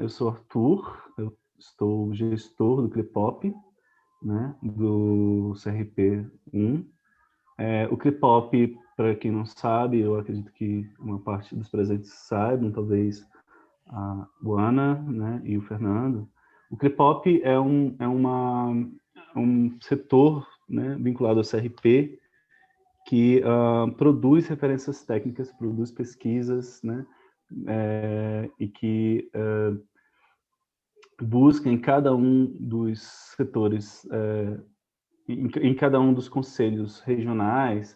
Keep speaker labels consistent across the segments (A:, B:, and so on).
A: Eu sou Arthur, eu estou gestor do CRIPOP, né, do CRP1. O CRIPOP, para quem não sabe, eu acredito que uma parte dos presentes saibam, talvez a Luana, né, e o Fernando. O CRIPOP é um setor, né, vinculado ao CRP, que produz referências técnicas, produz pesquisas, né, e que busca em cada um dos setores, em cada um dos conselhos regionais,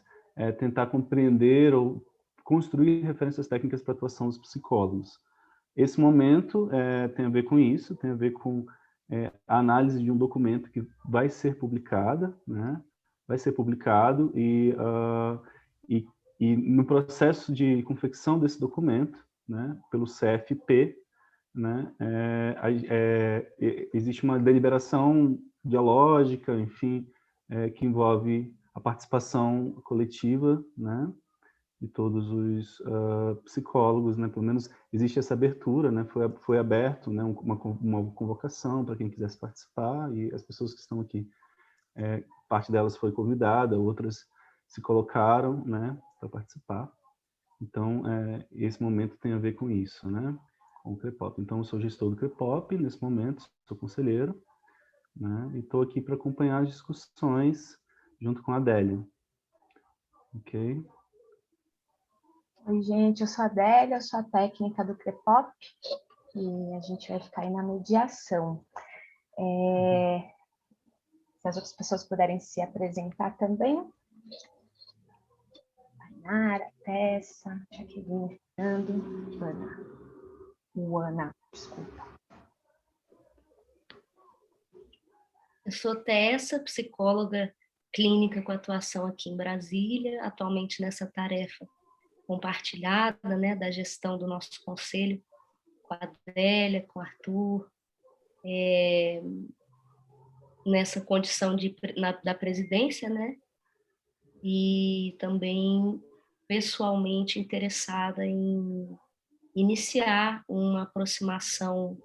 A: tentar compreender ou construir referências técnicas para a atuação dos psicólogos. Esse momento tem a ver com isso, tem a ver com a análise de um documento que vai ser publicada, né? Vai ser publicado e no processo de confecção desse documento, né, pelo CFP, né, existe uma deliberação dialógica, enfim, que envolve a participação coletiva, né, de todos os psicólogos, né, pelo menos existe essa abertura, né, foi aberto, né, uma convocação para quem quisesse participar, e as pessoas que estão aqui, parte delas foi convidada, outras se colocaram, né, para participar. Então, esse momento tem a ver com isso, né, com o CREPOP. Então, eu sou gestor do CREPOP nesse momento, sou conselheiro, né, e estou aqui para acompanhar as discussões junto com a Adélia. Ok?
B: Oi, gente, eu sou a Adélia, eu sou a técnica do CREPOP e a gente vai ficar aí na mediação. Se as outras pessoas puderem se apresentar também. Tainara, Tessa, Jaqueline, Fernando, Ana, desculpa.
C: Eu sou Tessa, psicóloga clínica com atuação aqui em Brasília, atualmente nessa tarefa compartilhada, né, da gestão do nosso conselho, com a Adélia, com o Arthur, nessa condição da presidência, né, e também pessoalmente interessada em iniciar uma aproximação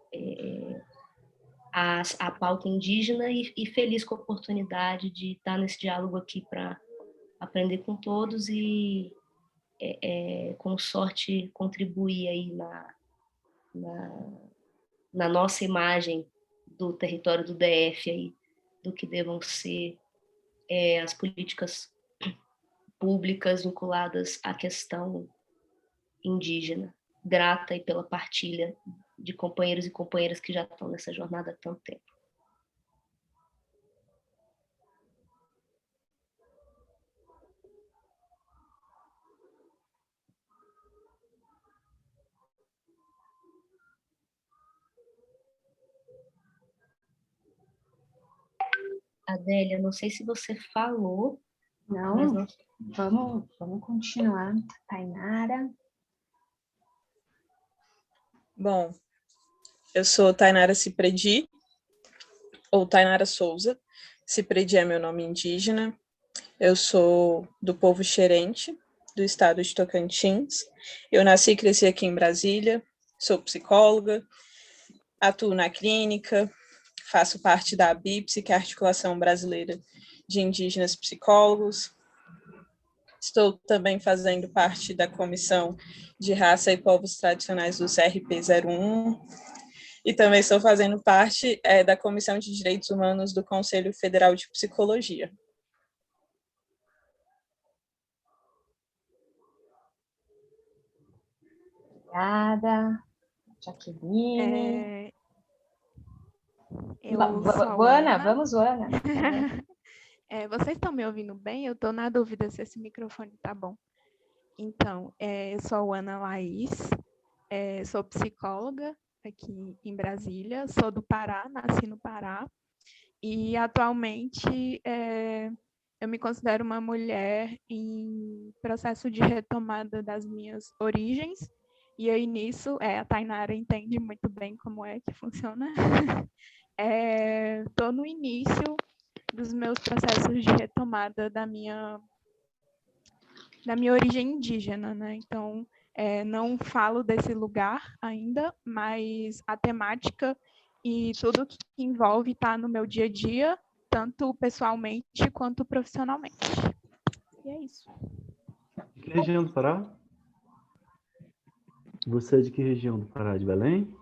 C: à pauta indígena e feliz com a oportunidade de estar nesse diálogo aqui para aprender com todos e, com sorte, contribuir aí na nossa imagem do território do DF, aí, do que devam ser as políticas públicas vinculadas à questão indígena. Grata aí pela partilha de companheiros e companheiras que já estão nessa jornada há tanto tempo. Adélia, não sei se você falou.
B: Não,
C: mas não...
B: Vamos continuar. Tainara.
D: Bom, eu sou Tainara Cipredi, ou Tainara Souza. Cipredi é meu nome indígena. Eu sou do povo xerente, do estado de Tocantins. Eu nasci e cresci aqui em Brasília, sou psicóloga, atuo na clínica, faço parte da ABIPSI, que é a Articulação Brasileira de Indígenas Psicólogos. Estou também fazendo parte da Comissão de Raça e Povos Tradicionais do CRP01 e também estou fazendo parte da Comissão de Direitos Humanos do Conselho Federal de Psicologia.
B: Obrigada. Jaqueline.
E: Ana,
B: vamos, Ana.
E: Vocês estão me ouvindo bem? Eu estou na dúvida se esse microfone está bom. Então, eu sou a Ana Laís, sou psicóloga aqui em Brasília, sou do Pará, nasci no Pará, e atualmente eu me considero uma mulher em processo de retomada das minhas origens, e aí nisso a Tainara entende muito bem como é que funciona. Estou no início dos meus processos de retomada da minha origem indígena, né? Então, Não falo desse lugar ainda, mas a temática e tudo que envolve está no meu dia a dia, tanto pessoalmente quanto profissionalmente. E é isso.
A: Que região do Pará? Você é de que região do Pará? De Belém?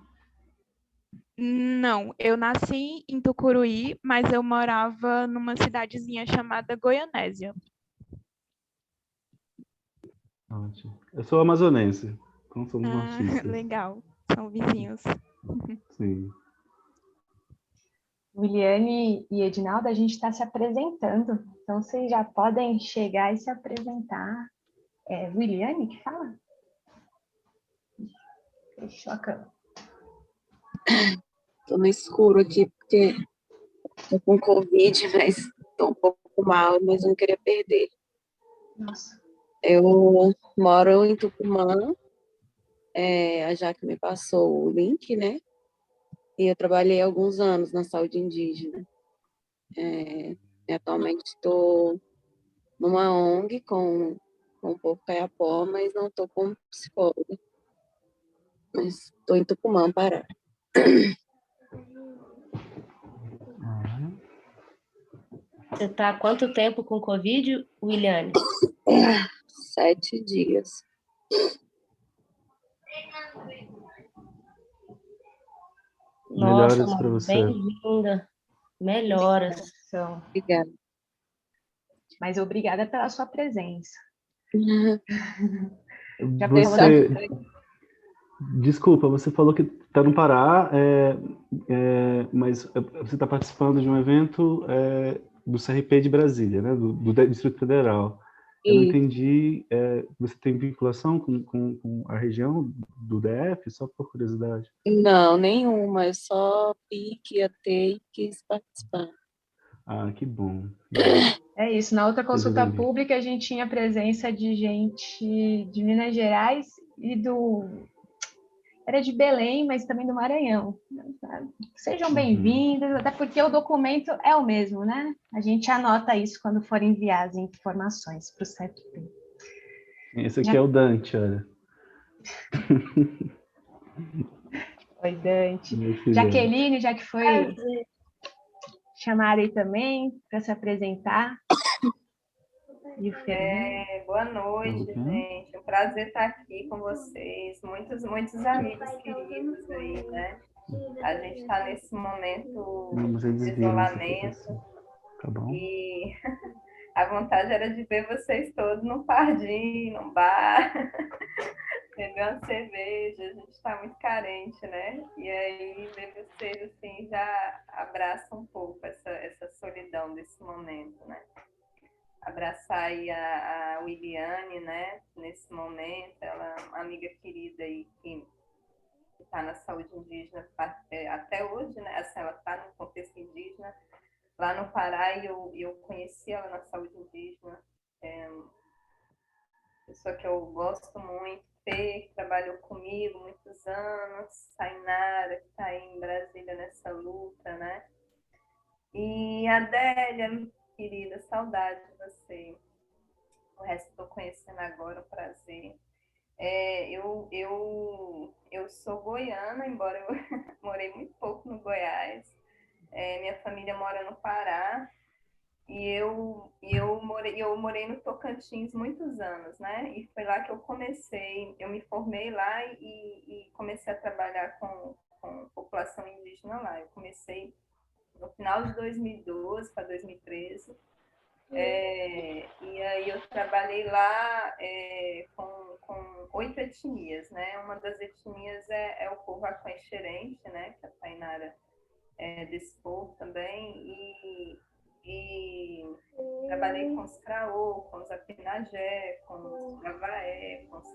E: Não, eu nasci em Tucuruí, mas eu morava numa cidadezinha chamada Goianésia.
A: Ótimo. Eu sou amazonense, então somos nortistas.
E: Legal, são vizinhos.
A: Sim.
B: Williane e Edinaldo, a gente está se apresentando, então vocês já podem chegar e se apresentar. É Williane que fala? Fechou a câmera.
F: Tô no escuro aqui porque tô com Covid, mas tô um pouco mal, mas não queria perder.
B: Nossa.
F: Eu moro em Tucumã, a Jaque me passou o link, né? E eu trabalhei alguns anos na saúde indígena. Atualmente estou numa ONG com o povo Caiapó, mas não estou como psicóloga. Mas estou em Tucumã, Pará.
C: Você está há quanto tempo com Covid, Williane?
F: 7 dias.
C: Nossa,
A: Melhoras para você.
C: bem-vinda. Melhoras.
F: Obrigada.
B: Mas obrigada pela sua presença. Já
A: Você, desculpa, você falou que está no Pará, mas você está participando de um evento do CRP de Brasília, né? Do Distrito Federal. Eu não entendi, você tem vinculação com a região do DF, só por curiosidade?
F: Não, nenhuma. Eu só vi que ia ter e quis participar.
A: Ah, que bom.
B: É isso. Na outra consulta
A: bem-vindo.
B: pública, a gente tinha presença de gente de Minas Gerais e era de Belém, mas também do Maranhão. Sejam bem-vindos, até porque o documento é o mesmo, né? A gente anota isso quando for enviar as informações para o CEP.
A: Esse aqui é o Dante, olha.
B: Oi, Dante. Jaqueline, já que foi chamada aí também para se apresentar. E o
G: boa noite, gente. É um prazer estar aqui com vocês. Muitos amigos queridos aí, né? A gente está nesse momento de isolamento.
A: Tá bom.
G: E a vontade era de ver vocês todos num pardinho, num bar, beber uma cerveja. A gente está muito carente, né? E aí ver vocês assim já abraça um pouco essa solidão desse momento, né? Abraçar aí a Williane, né, nesse momento, ela é uma amiga querida aí que está na saúde indígena até hoje, né, assim, ela está no contexto indígena, lá no Pará, e eu conheci ela na saúde indígena, pessoa que eu gosto muito, que trabalhou comigo muitos anos, Tainara, que está aí em Brasília nessa luta, né, e a Adélia, querida, saudade de você. O resto estou conhecendo agora, um prazer. Eu sou goiana, embora eu morei muito pouco no Goiás. Minha família mora no Pará. E eu morei no Tocantins muitos anos, né? E foi lá que eu comecei, eu me formei lá e comecei a trabalhar com população indígena lá. Eu comecei no final de 2012 para 2013. E aí eu trabalhei lá com 8 etnias, né? Uma das etnias é o povo Aquém-Xerente, né? Que a Tainara é desse povo também. E trabalhei com os Craô, com os Apinagé, com os Gavaé, com os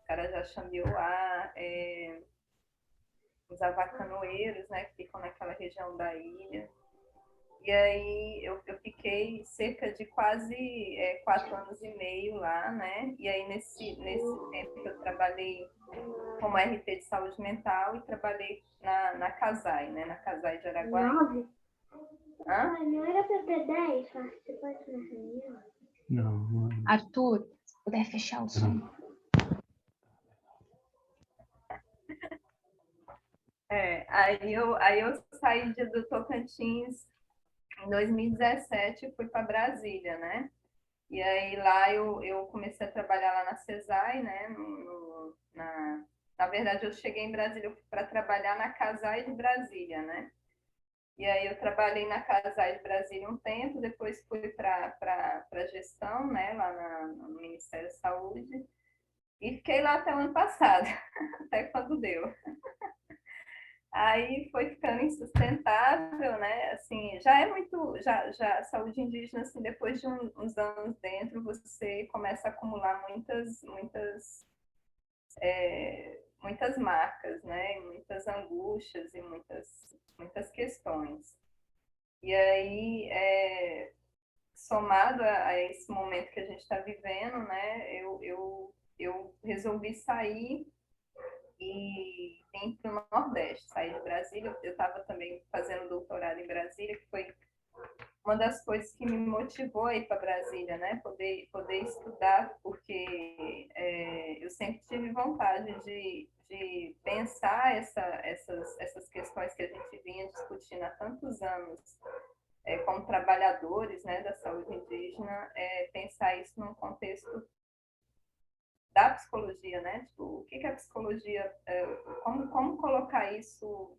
G: Carajá Xambioá, os Avacanoeiros, né? Que ficam naquela região da ilha. E aí eu fiquei cerca de quase 4 anos e meio lá, né? E aí nesse tempo eu trabalhei como RT de saúde mental e trabalhei na CASAI, né? Na CASAI de Araguaí.
H: 9?
G: Hã?
H: Não era para ter 10? Participante na reunião?
A: Não.
B: Arthur, se puder fechar o som.
G: Aí eu saí do Tocantins em 2017 e fui para Brasília, né? E aí lá eu comecei a trabalhar lá na CESAI, né? Na verdade, eu cheguei em Brasília para trabalhar na CASAI de Brasília, né? E aí eu trabalhei na CASAI de Brasília um tempo, depois fui para gestão, né? Lá no Ministério da Saúde. E fiquei lá até o ano passado, até quando deu. Aí foi ficando insustentável, né? Assim, já é muito, já a saúde indígena, assim, depois de uns anos dentro, você começa a acumular muitas marcas, né? Muitas angústias e muitas questões. E aí, somado a esse momento que a gente está vivendo, né? Eu resolvi sair e vim para o Nordeste, saí de Brasília. Eu estava também fazendo doutorado em Brasília, que foi uma das coisas que me motivou a ir para Brasília, né? Poder estudar, porque eu sempre tive vontade de pensar essas questões que a gente vinha discutindo há tantos anos, como trabalhadores, né, da saúde indígena, pensar isso num contexto da psicologia, né? Tipo, o que é a psicologia? Como colocar isso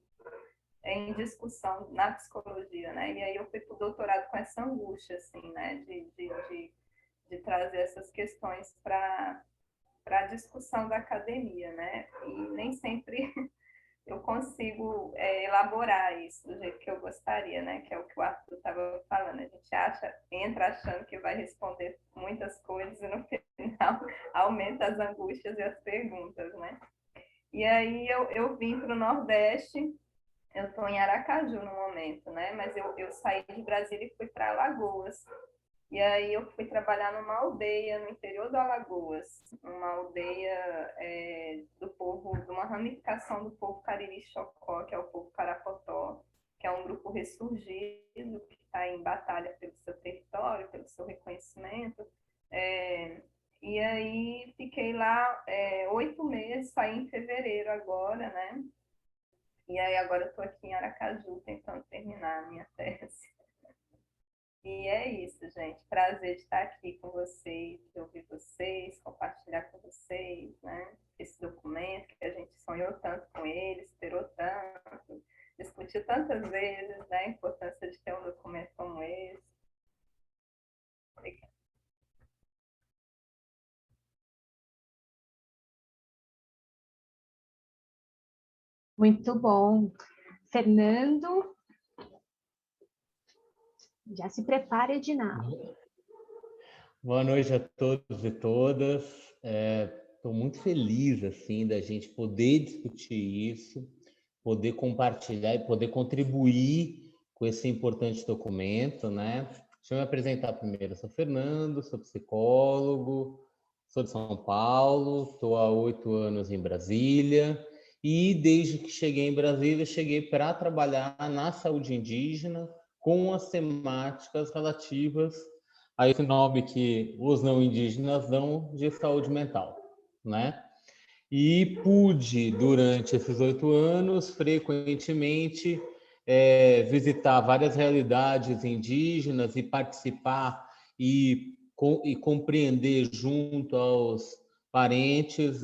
G: em discussão na psicologia, né? E aí eu fui para o doutorado com essa angústia, assim, né? De trazer essas questões para a discussão da academia, né? E nem sempre eu consigo elaborar isso do jeito que eu gostaria, né? Que é o que o Arthur estava falando. A gente entra achando que vai responder muitas coisas e no final aumenta as angústias e as perguntas, né? E aí eu vim para o Nordeste. Eu estou em Aracaju no momento, né? Mas eu saí de Brasília e fui para Alagoas. E aí eu fui trabalhar numa aldeia no interior do Alagoas, uma aldeia do povo, de uma ramificação do povo Cariri-Chocó, que é o povo Carapotó, que é um grupo ressurgido, que está em batalha pelo seu território, pelo seu reconhecimento. E aí fiquei lá 8 meses, saí em fevereiro agora, né? E aí agora eu estou aqui em Aracaju tentando terminar a minha tese. E é isso, gente. Prazer de estar aqui com vocês, de ouvir vocês, compartilhar com vocês, né? Esse documento que a gente sonhou tanto com ele, esperou tanto, discutiu tantas vezes, né? A importância de ter um documento como esse. Obrigada.
B: Muito bom. Fernando, já se prepara, Edinaldo.
H: Boa noite a todos e todas. Estou muito feliz assim da gente poder discutir isso, poder compartilhar e poder contribuir com esse importante documento, né? Deixa eu me apresentar primeiro. Eu sou Fernando, sou psicólogo, sou de São Paulo, estou há 8 anos em Brasília e desde que cheguei em Brasília, cheguei para trabalhar na saúde indígena com as temáticas relativas a esse nome que os não indígenas dão de saúde mental, né? E pude, durante esses 8 anos, frequentemente visitar várias realidades indígenas e participar e compreender junto aos parentes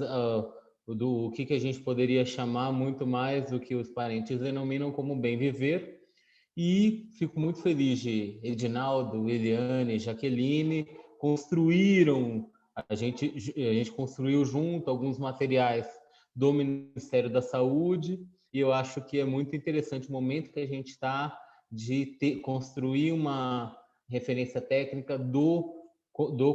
H: do que a gente poderia chamar muito mais do que os parentes denominam como bem viver. E fico muito feliz de Edinaldo, Eliane, Jaqueline construíram, a gente construiu junto alguns materiais do Ministério da Saúde, e eu acho que é muito interessante o momento que a gente está de construir uma referência técnica do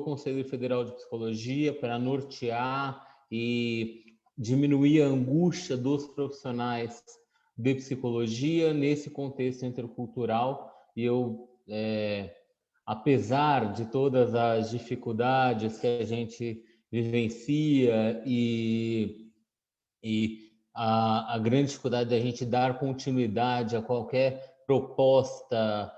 H: Conselho Federal de Psicologia para nortear e diminuir a angústia dos profissionais de psicologia nesse contexto intercultural. E eu, apesar de todas as dificuldades que a gente vivencia e a grande dificuldade da gente dar continuidade a qualquer proposta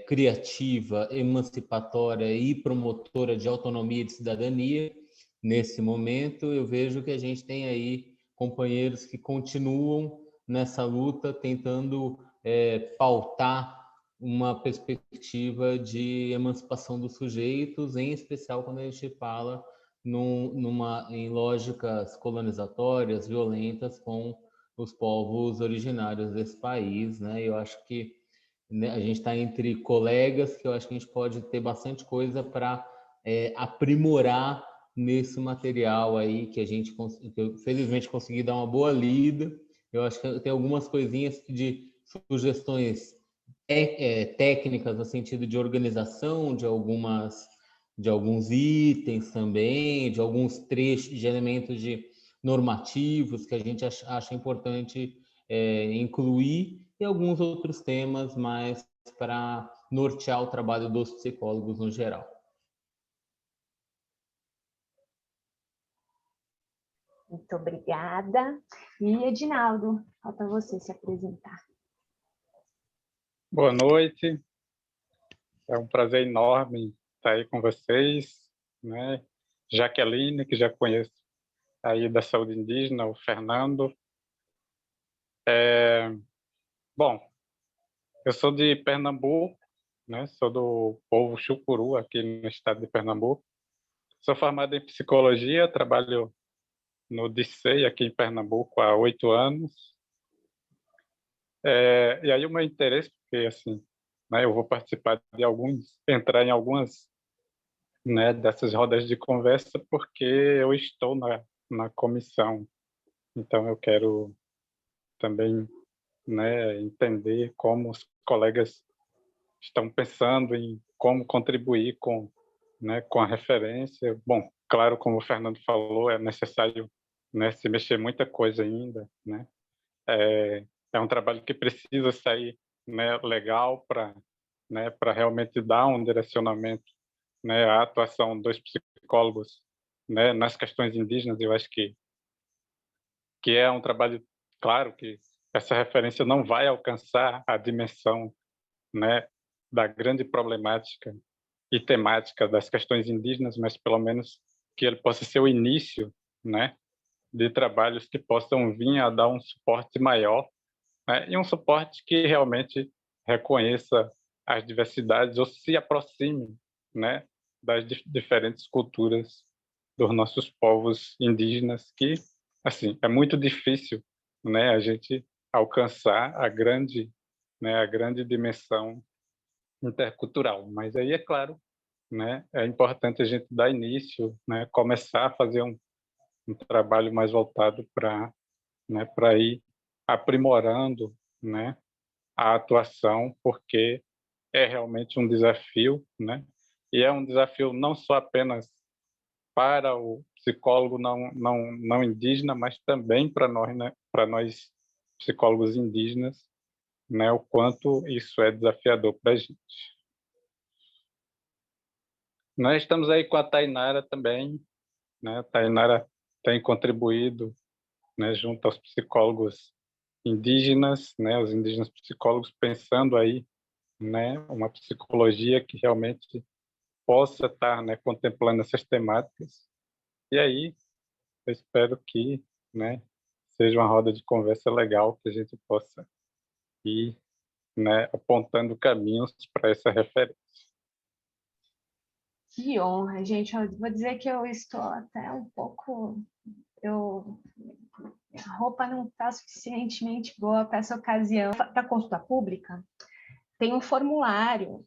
H: criativa, emancipatória e promotora de autonomia e de cidadania, nesse momento eu vejo que a gente tem aí companheiros que continuam nessa luta, tentando pautar uma perspectiva de emancipação dos sujeitos, em especial quando a gente fala em lógicas colonizatórias, violentas com os povos originários desse país, né? Eu acho que, né, a gente está entre colegas, que eu acho que a gente pode ter bastante coisa para aprimorar nesse material aí, que eu felizmente consegui dar uma boa lida. Eu acho que tem algumas coisinhas de sugestões técnicas no sentido de organização de alguns itens também, de alguns trechos, de elementos normativos que a gente acha importante incluir, e alguns outros temas mais para nortear o trabalho dos psicólogos no geral.
B: Muito obrigada. E, Edinaldo, falta você se apresentar.
I: Boa noite. É um prazer enorme estar aí com vocês, né? Jaqueline, que já conheço aí da saúde indígena, o Fernando. Bom, eu sou de Pernambuco, né? Sou do povo Chucuru, aqui no estado de Pernambuco. Sou formado em psicologia, trabalho no DICEI, aqui em Pernambuco, há 8 anos. E aí o meu interesse, porque assim, né, eu vou participar entrar em algumas, né, dessas rodas de conversa, porque eu estou na comissão. Então eu quero também, né, entender como os colegas estão pensando em como contribuir né, com a referência. Bom, claro, como o Fernando falou, é necessário, né, se mexer muita coisa ainda, né? É um trabalho que precisa sair, né, legal para, né, para realmente dar um direcionamento, né, à atuação dos psicólogos, né, nas questões indígenas. Eu acho que é um trabalho, claro que essa referência não vai alcançar a dimensão, né, da grande problemática e temática das questões indígenas, mas pelo menos que ele possa ser o início, né, de trabalhos que possam vir a dar um suporte maior, né, e um suporte que realmente reconheça as diversidades ou se aproxime, né, das diferentes culturas dos nossos povos indígenas, que assim é muito difícil, né, a gente alcançar a grande dimensão intercultural. Mas aí é claro, né, é importante a gente dar início, né, começar a fazer um trabalho mais voltado para, né, para ir aprimorando, né, a atuação, porque é realmente um desafio, né? E é um desafio não só apenas para o psicólogo não indígena, mas também para nós, né, para nós psicólogos indígenas, né, o quanto isso é desafiador para a gente. Nós estamos aí com a Tainara também, né? A Tainara tem contribuído, né, junto aos psicólogos indígenas, né, os indígenas psicólogos, pensando aí, né, uma psicologia que realmente possa estar, né, contemplando essas temáticas. E aí eu espero que, né, seja uma roda de conversa legal, que a gente possa ir, né, apontando caminhos para essa referência.
B: Que honra, gente. Eu vou dizer que eu estou até um pouco... A roupa não está suficientemente boa para essa ocasião. Para consulta pública, tem um formulário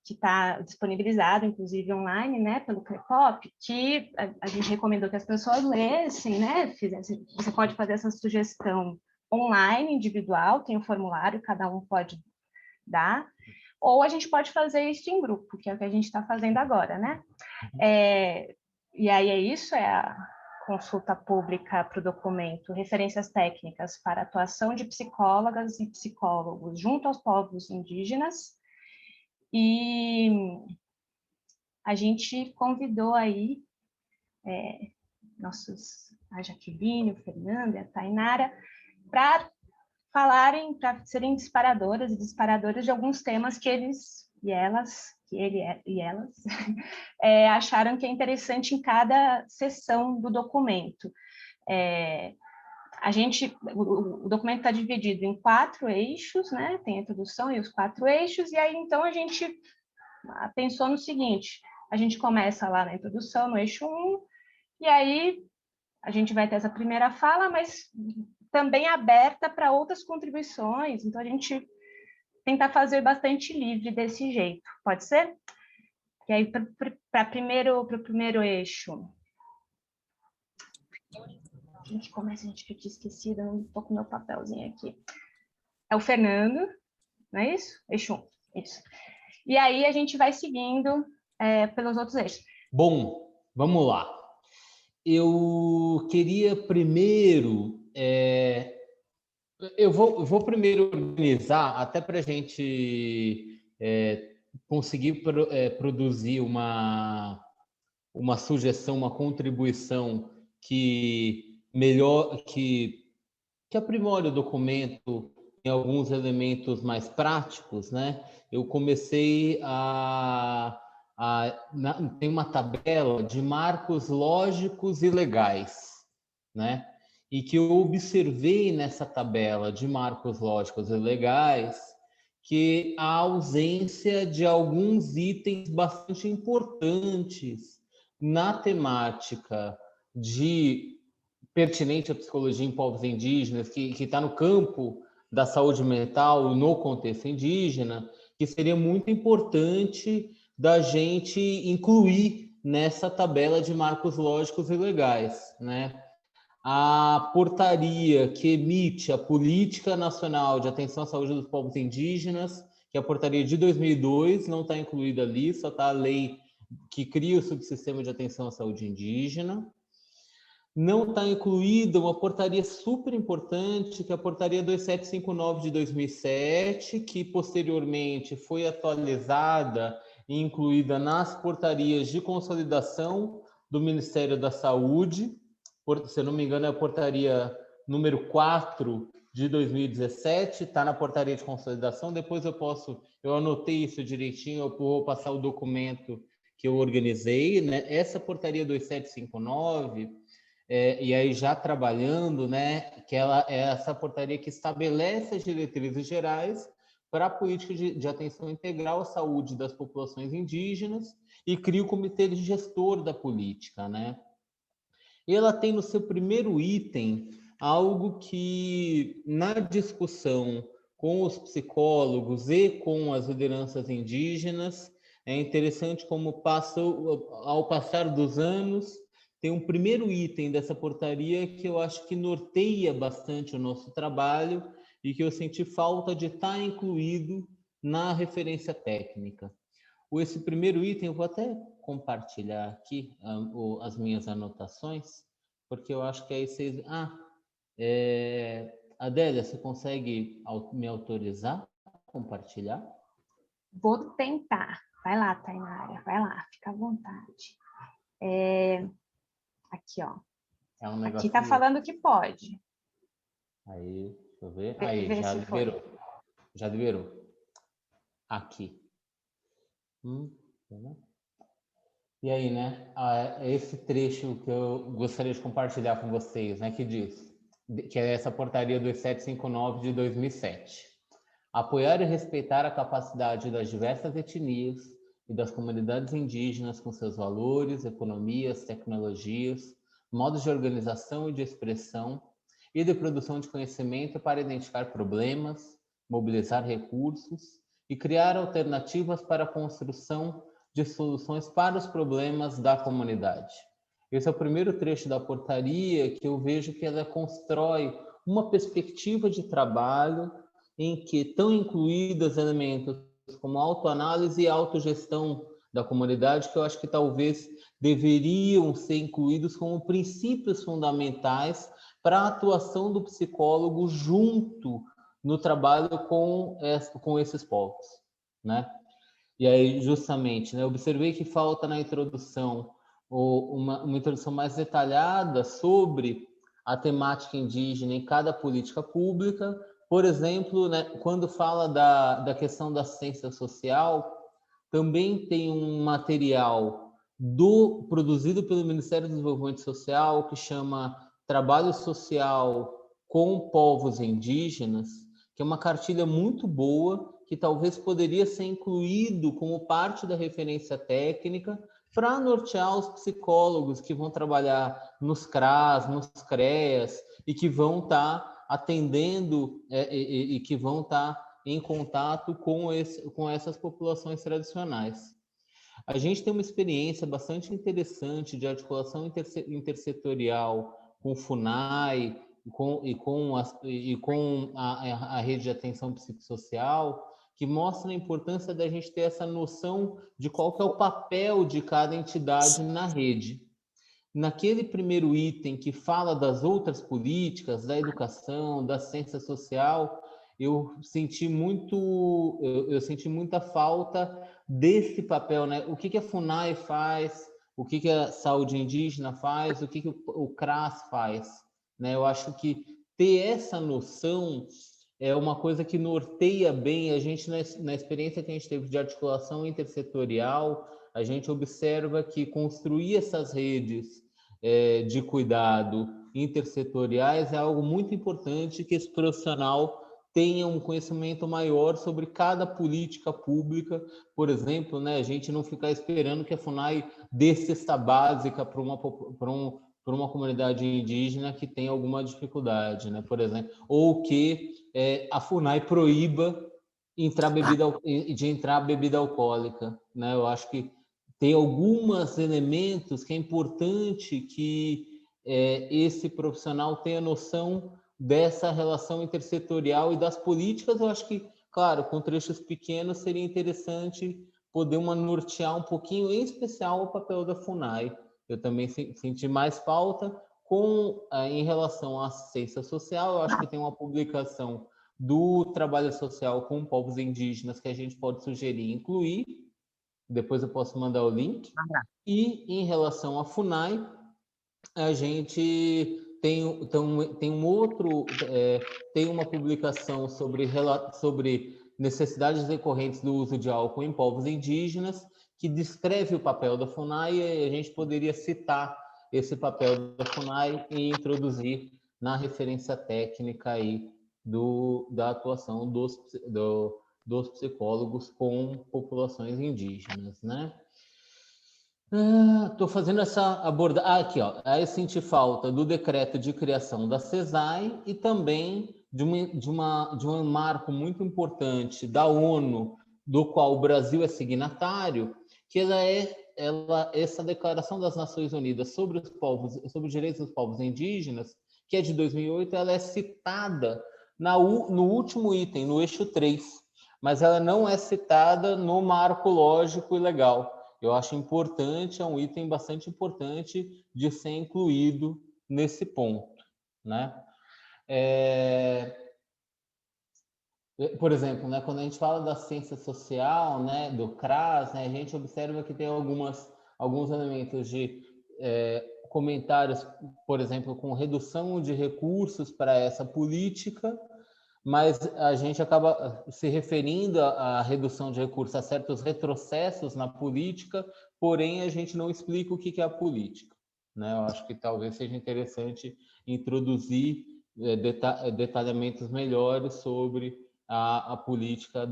B: que está disponibilizado, inclusive online, né, pelo CREPOP, que a gente recomendou que as pessoas lessem, né, fizessem. Você pode fazer essa sugestão online, individual, tem o formulário, cada um pode dar, ou a gente pode fazer isso em grupo, que é o que a gente está fazendo agora, né? E aí é isso, é a consulta pública para o documento Referências Técnicas para a Atuação de Psicólogas e Psicólogos junto aos povos indígenas. E a gente convidou aí a Jaqueline, o Fernando e a Tainara para falarem, para serem disparadoras e disparadoras de alguns temas que eles e elas, acharam que é interessante em cada seção do documento. o documento está dividido em 4 eixos, né? Tem a introdução e os 4 eixos, e aí então a gente pensou no seguinte: a gente começa lá na introdução, no eixo 1, e aí a gente vai ter essa primeira fala, mas também aberta para outras contribuições, então a gente tentar fazer bastante livre desse jeito, pode ser? E aí, para o primeiro eixo. Gente, como é que eu tinha esquecido? Eu não estou com meu papelzinho aqui. É o Fernando, não é isso? Eixo 1, isso. E aí a gente vai seguindo pelos outros eixos.
H: Bom, vamos lá. Eu queria primeiro... eu vou primeiro organizar, até para a gente conseguir produzir uma sugestão, uma contribuição que aprimore o documento em alguns elementos mais práticos, né? Eu comecei tem uma tabela de marcos lógicos e legais, né? E que eu observei nessa tabela de marcos lógicos e legais que a ausência de alguns itens bastante importantes na temática pertinente à psicologia em povos indígenas, que está no campo da saúde mental no contexto indígena, que seria muito importante da gente incluir nessa tabela de marcos lógicos e legais, né? A portaria que emite a Política Nacional de Atenção à Saúde dos Povos Indígenas, que é a portaria de 2002, não está incluída ali, só está a lei que cria o subsistema de atenção à saúde indígena. Não está incluída uma portaria super importante, que é a portaria 2759 de 2007, que posteriormente foi atualizada e incluída nas portarias de consolidação do Ministério da Saúde. Se eu não me engano, é a portaria número 4 de 2017, está na portaria de consolidação. Depois eu anotei isso direitinho, eu vou passar o documento que eu organizei, né? Essa portaria 2759, e aí já trabalhando, né? Que ela é essa portaria que estabelece as diretrizes gerais para a política de atenção integral à saúde das populações indígenas e cria o comitê de gestor da política, né? Ela tem no seu primeiro item algo que, na discussão com os psicólogos e com as lideranças indígenas, é interessante como ao passar dos anos, tem um primeiro item dessa portaria que eu acho que norteia bastante o nosso trabalho e que eu senti falta de estar incluído na referência técnica. Esse primeiro item, eu vou até compartilhar aqui as minhas anotações, porque eu acho que aí vocês... Adélia, você consegue me autorizar a compartilhar?
B: Vou tentar. Vai lá, Tainara, vai lá, fica à vontade. Aqui, ó.
H: É um negócio
B: aqui tá falando que pode.
H: Aí, deixa eu ver. Aí, já liberou. Já liberou. Aqui. E aí, né? Esse trecho que eu gostaria de compartilhar com vocês, né? Que diz, que é essa portaria 2759 de 2007. Apoiar e respeitar a capacidade das diversas etnias e das comunidades indígenas com seus valores, economias, tecnologias, modos de organização e de expressão e de produção de conhecimento para identificar problemas, mobilizar recursos e criar alternativas para a construção de soluções para os problemas da comunidade. Esse é o primeiro trecho da portaria que eu vejo que ela constrói uma perspectiva de trabalho em que estão incluídos elementos como autoanálise e autogestão da comunidade, que eu acho que talvez deveriam ser incluídos como princípios fundamentais para a atuação do psicólogo junto no trabalho com esses povos, né? E aí, justamente, né, observei que falta na introdução uma introdução mais detalhada sobre a temática indígena em cada política pública. Por exemplo, né, quando fala da questão da assistência social, também tem um material produzido pelo Ministério do Desenvolvimento Social que chama Trabalho Social com povos indígenas, que é uma cartilha muito boa, que talvez poderia ser incluído como parte da referência técnica para nortear os psicólogos que vão trabalhar nos CRAS, nos CREAS, e que vão estar atendendo e que vão estar em contato com essas populações tradicionais. A gente tem uma experiência bastante interessante de articulação intersetorial com o FUNAI e com a rede de atenção psicossocial, que mostra a importância da gente ter essa noção de qual que é o papel de cada entidade na rede. Naquele primeiro item que fala das outras políticas, da educação, da ciência social, eu senti muita falta desse papel, né? O que a FUNAI faz, o que a saúde indígena faz, o que o CRAS faz, né? Eu acho que ter essa noção é uma coisa que norteia bem a gente na experiência que a gente teve de articulação intersetorial. A gente observa que construir essas redes de cuidado intersetoriais é algo muito importante, que esse profissional tenha um conhecimento maior sobre cada política pública, por exemplo, né, a gente não ficar esperando que a FUNAI dê cesta básica para uma comunidade indígena que tem alguma dificuldade, né, por exemplo, ou que a FUNAI proíba de entrar bebida alcoólica, né? Eu acho que tem alguns elementos que é importante que esse profissional tenha noção dessa relação intersetorial e das políticas. Eu acho que, claro, com trechos pequenos seria interessante poder nortear um pouquinho, em especial o papel da FUNAI. Eu também senti mais falta em relação à assistência social. Eu acho que tem uma publicação do trabalho social com povos indígenas que a gente pode sugerir e incluir. Depois eu posso mandar o link. E em relação à FUNAI, a gente tem uma publicação sobre necessidades decorrentes do uso de álcool em povos indígenas, que descreve o papel da FUNAI, e a gente poderia citar esse papel da FUNAI e introduzir na referência técnica aí da atuação dos psicólogos com populações indígenas, né? Estou fazendo essa abordagem. Aqui, ó. Aí eu senti falta do decreto de criação da CESAI e também de um marco muito importante da ONU, do qual o Brasil é signatário, que essa Declaração das Nações Unidas sobre os direitos dos povos indígenas, que é de 2008, ela é citada no último item, no eixo 3, mas ela não é citada no marco lógico e legal. Eu acho importante, é um item bastante importante de ser incluído nesse ponto, né? Por exemplo, né, quando a gente fala da ciência social, né, do CRAS, né, a gente observa que tem alguns elementos de comentários, por exemplo, com redução de recursos para essa política, mas a gente acaba se referindo à redução de recursos a certos retrocessos na política, porém a gente não explica o que é a política, né? Eu acho que talvez seja interessante introduzir detalhamentos melhores sobre a política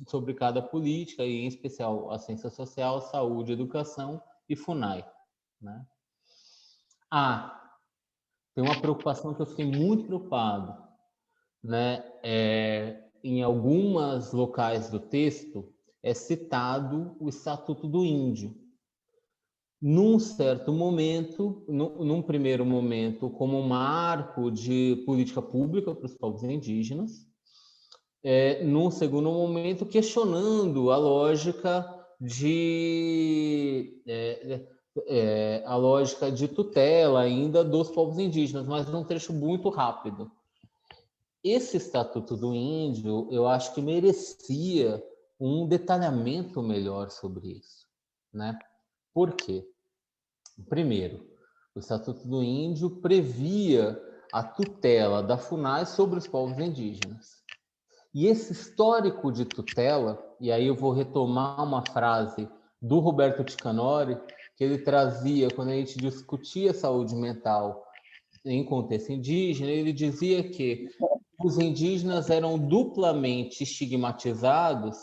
H: sobre cada política, e em especial a ciência social, saúde, educação e FUNAI, né? Tem uma preocupação que eu fiquei muito preocupado, né? Em alguns locais do texto é citado o Estatuto do Índio. Num certo momento, num primeiro momento, como um marco de política pública para os povos indígenas, num segundo momento, questionando a lógica de tutela ainda dos povos indígenas, mas num trecho muito rápido. Esse Estatuto do Índio, eu acho que merecia um detalhamento melhor sobre isso, né? Por quê? Primeiro, o Estatuto do Índio previa a tutela da FUNAI sobre os povos indígenas. E esse histórico de tutela, e aí eu vou retomar uma frase do Roberto Ticanori, que ele trazia quando a gente discutia saúde mental em contexto indígena, ele dizia que os indígenas eram duplamente estigmatizados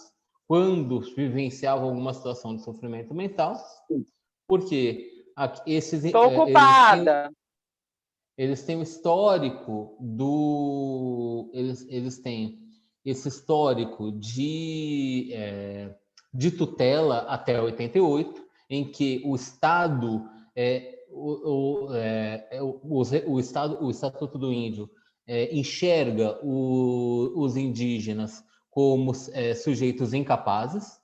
H: quando vivenciavam alguma situação de sofrimento mental, porque
J: Estou ocupada.
H: Eles têm o histórico eles têm esse histórico de tutela até 88, em que o Estado o Estatuto do Índio enxerga os indígenas como sujeitos incapazes,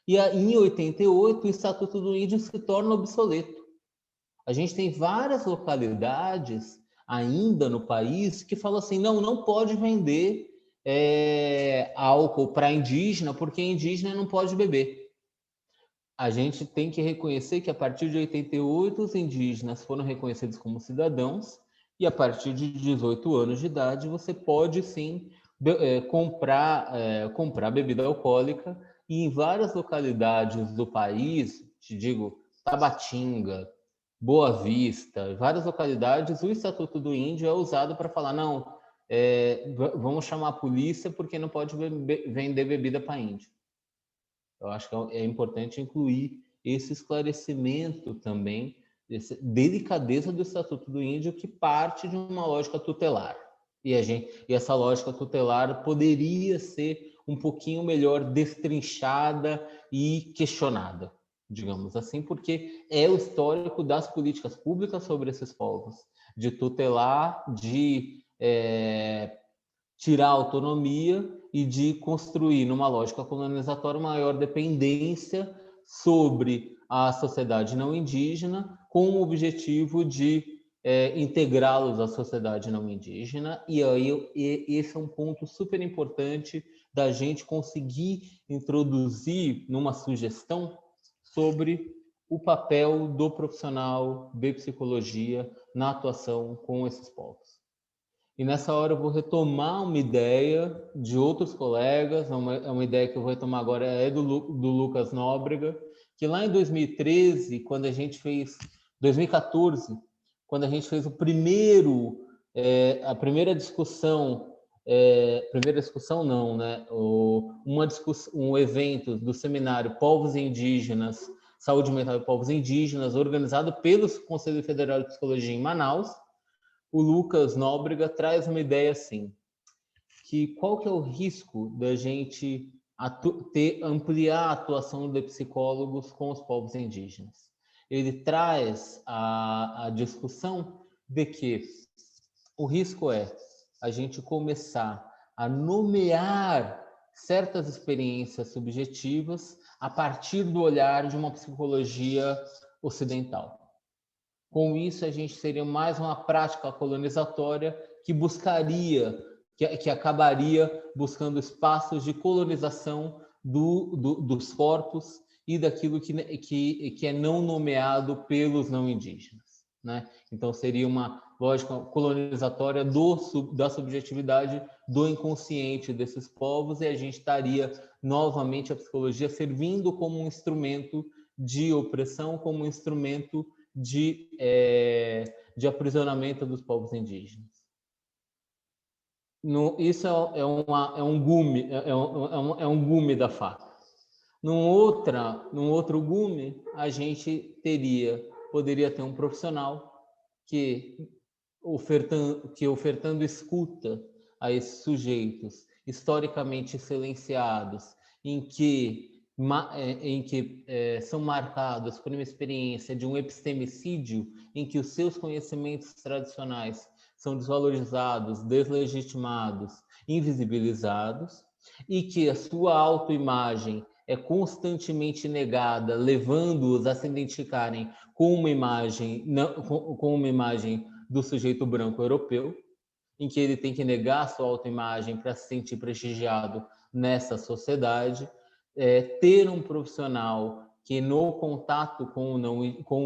H: e em 88 o Estatuto do Índio se torna obsoleto. A gente tem várias localidades ainda no país que falam assim, não pode vender álcool para indígena, porque indígena não pode beber. A gente tem que reconhecer que a partir de 88 os indígenas foram reconhecidos como cidadãos, e a partir de 18 anos de idade você pode sim comprar bebida alcoólica, e em várias localidades do país, te digo, Tabatinga, Boa Vista, várias localidades, o Estatuto do Índio é usado para falar, vamos chamar a polícia porque não pode vender bebida para índio. Eu acho que é importante incluir esse esclarecimento também, essa delicadeza do Estatuto do Índio, que parte de uma lógica tutelar. E essa lógica tutelar poderia ser um pouquinho melhor destrinchada e questionada, digamos assim, porque é o histórico das políticas públicas sobre esses povos, de tutelar, de tirar a autonomia e de construir, numa lógica colonizatória, maior dependência sobre a sociedade não indígena, com o objetivo de integrá-los à sociedade não indígena. E aí esse é um ponto super importante da gente conseguir introduzir numa sugestão sobre o papel do profissional de psicologia na atuação com esses povos. E nessa hora eu vou retomar uma ideia de outros colegas, uma ideia que eu vou retomar agora é do Lucas Nóbrega, que lá em 2013, 2014, quando a gente fez a primeira discussão, um evento do seminário Povos Indígenas, Saúde Mental e Povos Indígenas, organizado pelo Conselho Federal de Psicologia em Manaus, o Lucas Nóbrega traz uma ideia assim, que qual que é o risco da gente ampliar a atuação de psicólogos com os povos indígenas? Ele traz a discussão de que o risco é a gente começar a nomear certas experiências subjetivas a partir do olhar de uma psicologia ocidental. Com isso, a gente seria mais uma prática colonizatória que acabaria buscando espaços de colonização dos corpos e daquilo que é não nomeado pelos não indígenas, né? Então, seria uma lógica colonizatória da subjetividade do inconsciente desses povos, e a gente estaria novamente a psicologia servindo como um instrumento de opressão, como um instrumento de aprisionamento dos povos indígenas. Isso é um gume da faca. Num outro gume, a gente poderia ter um profissional que ofertando escuta a esses sujeitos historicamente silenciados, em que são marcados por uma experiência de um epistemicídio, em que os seus conhecimentos tradicionais são desvalorizados, deslegitimados, invisibilizados, e que a sua autoimagem é constantemente negada, levando-os a se identificarem com uma imagem do sujeito branco europeu, em que ele tem que negar a sua autoimagem para se sentir prestigiado nessa sociedade. Ter um profissional que, no contato com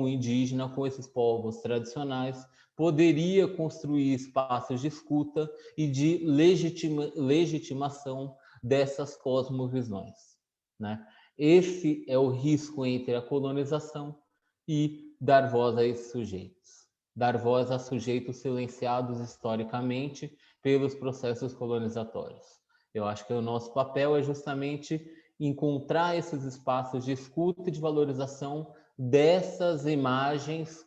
H: o indígena, com esses povos tradicionais, poderia construir espaços de escuta e de legitimação dessas cosmovisões, né? Esse é o risco entre a colonização e dar voz a esses sujeitos. dar voz a sujeitos silenciados historicamente pelos processos colonizatórios. Eu acho que o nosso papel é justamente encontrar esses espaços de escuta e de valorização dessas imagens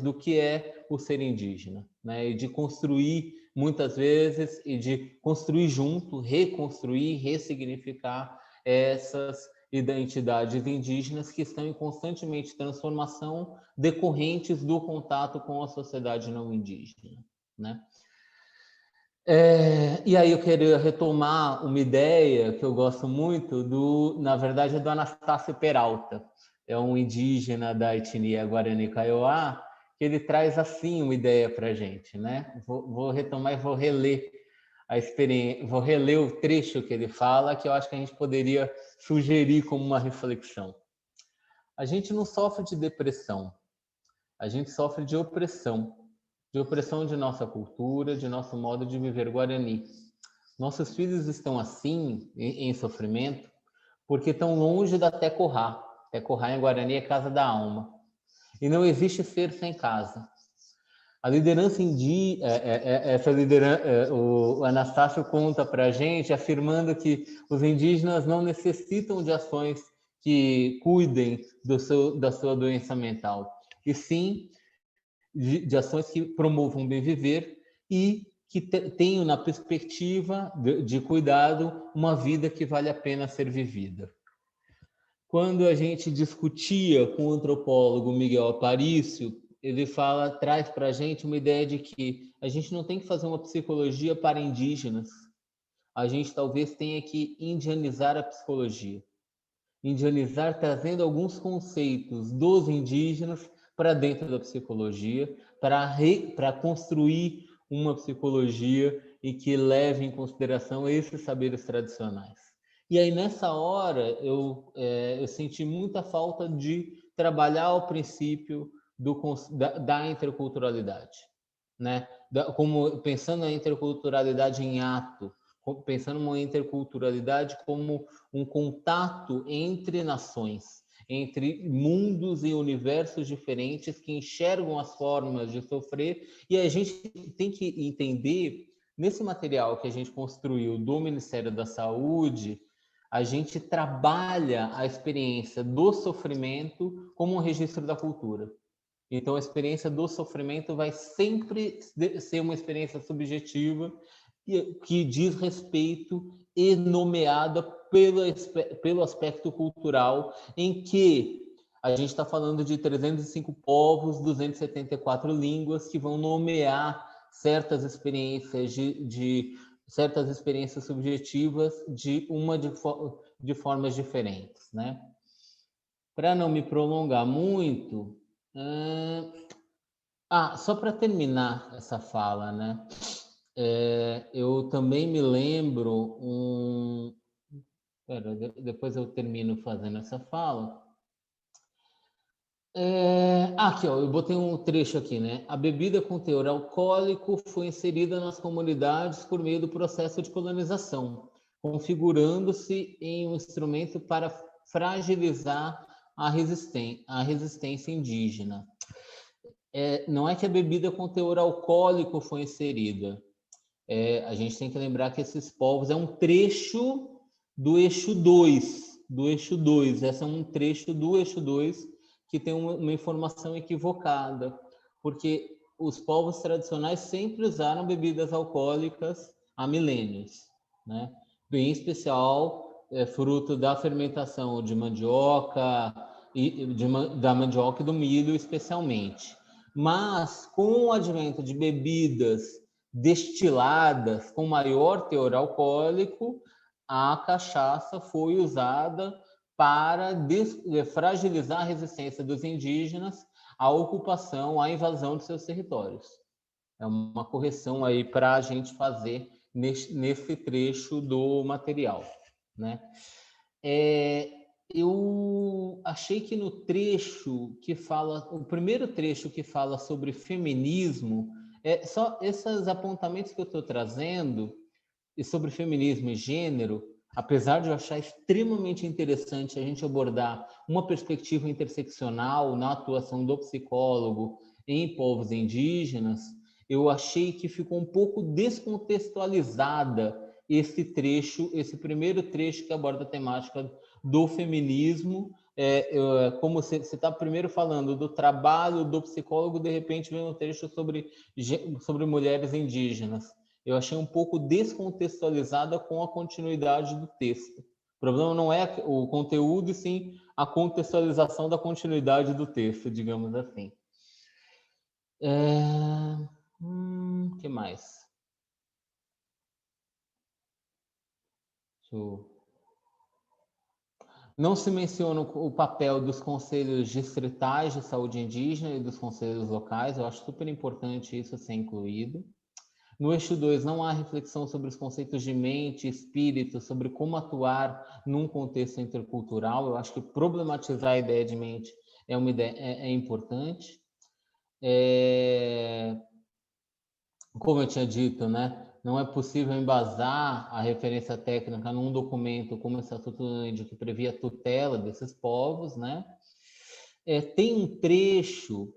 H: do que é o ser indígena, né? E de construir, muitas vezes, e de construir junto, reconstruir, ressignificar essas identidades indígenas que estão em constantemente transformação, decorrentes do contato com a sociedade não indígena, né? E aí eu queria retomar uma ideia que eu gosto muito, na verdade, é do Anastácio Peralta. É um indígena da etnia Guarani Kaiowá, que ele traz assim uma ideia para a gente, né? Vou retomar e vou reler a experiência, vou reler o trecho que ele fala, que eu acho que a gente poderia sugerir como uma reflexão. A gente não sofre de depressão, a gente sofre de opressão de nossa cultura, de nosso modo de viver Guarani. Nossos filhos estão assim, em sofrimento, porque estão longe da Tecorá. Tecorá em Guarani é casa da alma. E não existe ser sem casa. A liderança indígena, o Anastácio conta para a gente, afirmando que os indígenas não necessitam de ações que cuidem da sua doença mental, e sim de ações que promovam o bem viver e que tenham na perspectiva de cuidado uma vida que vale a pena ser vivida. Quando a gente discutia com o antropólogo Miguel Aparício, ele traz para a gente uma ideia de que a gente não tem que fazer uma psicologia para indígenas, a gente talvez tenha que indianizar a psicologia. Indianizar trazendo alguns conceitos dos indígenas para dentro da psicologia, para construir uma psicologia e que leve em consideração esses saberes tradicionais. E aí, nessa hora, eu senti muita falta de trabalhar o princípio da interculturalidade, né? Como pensando na interculturalidade em ato, pensando uma interculturalidade como um contato entre nações, entre mundos e universos diferentes que enxergam as formas de sofrer, e a gente tem que entender, nesse material que a gente construiu do Ministério da Saúde, a gente trabalha a experiência do sofrimento como um registro da cultura. Então, a experiência do sofrimento vai sempre ser uma experiência subjetiva que diz respeito e nomeada pelo aspecto cultural, em que a gente está falando de 305 povos, 274 línguas que vão nomear certas experiências certas experiências subjetivas de formas diferentes, né? Para não me prolongar muito, só para terminar essa fala, né? Eu também me lembro depois eu termino fazendo essa fala. Aqui, ó, eu botei um trecho aqui, né? A bebida com teor alcoólico foi inserida nas comunidades por meio do processo de colonização, configurando-se em um instrumento para fragilizar a resistência indígena. Não é que a bebida com teor alcoólico foi inserida. A gente tem que lembrar que esses povos é um trecho do eixo 2. Esse é um trecho do eixo 2 que tem uma informação equivocada, porque os povos tradicionais sempre usaram bebidas alcoólicas há milênios, né? Em especial, fruto da fermentação de mandioca, da mandioca e do milho especialmente. Mas, com o advento de bebidas destiladas com maior teor alcoólico, a cachaça foi usada para fragilizar a resistência dos indígenas à ocupação, à invasão de seus territórios. É uma correção aí para a gente fazer nesse trecho do material, né? Eu achei que no trecho que fala, o primeiro trecho que fala sobre feminismo, só esses apontamentos que eu estou trazendo, e sobre feminismo e gênero, apesar de eu achar extremamente interessante a gente abordar uma perspectiva interseccional na atuação do psicólogo em povos indígenas, eu achei que ficou um pouco descontextualizada esse primeiro trecho que aborda a temática do feminismo. Como você está primeiro falando do trabalho do psicólogo, de repente vem um trecho sobre mulheres indígenas. Eu achei um pouco descontextualizada com a continuidade do texto. O problema não é o conteúdo, e sim a contextualização da continuidade do texto, digamos assim. Que mais? Não se menciona o papel dos conselhos distritais de saúde indígena e dos conselhos locais. Eu acho super importante isso ser incluído. No eixo 2, não há reflexão sobre os conceitos de mente, espírito, sobre como atuar num contexto intercultural. Eu acho que problematizar a ideia de mente é uma ideia importante. Como eu tinha dito, né? Não é possível embasar a referência técnica num documento como o Estatuto do Índio, que previa a tutela desses povos, né? Tem um trecho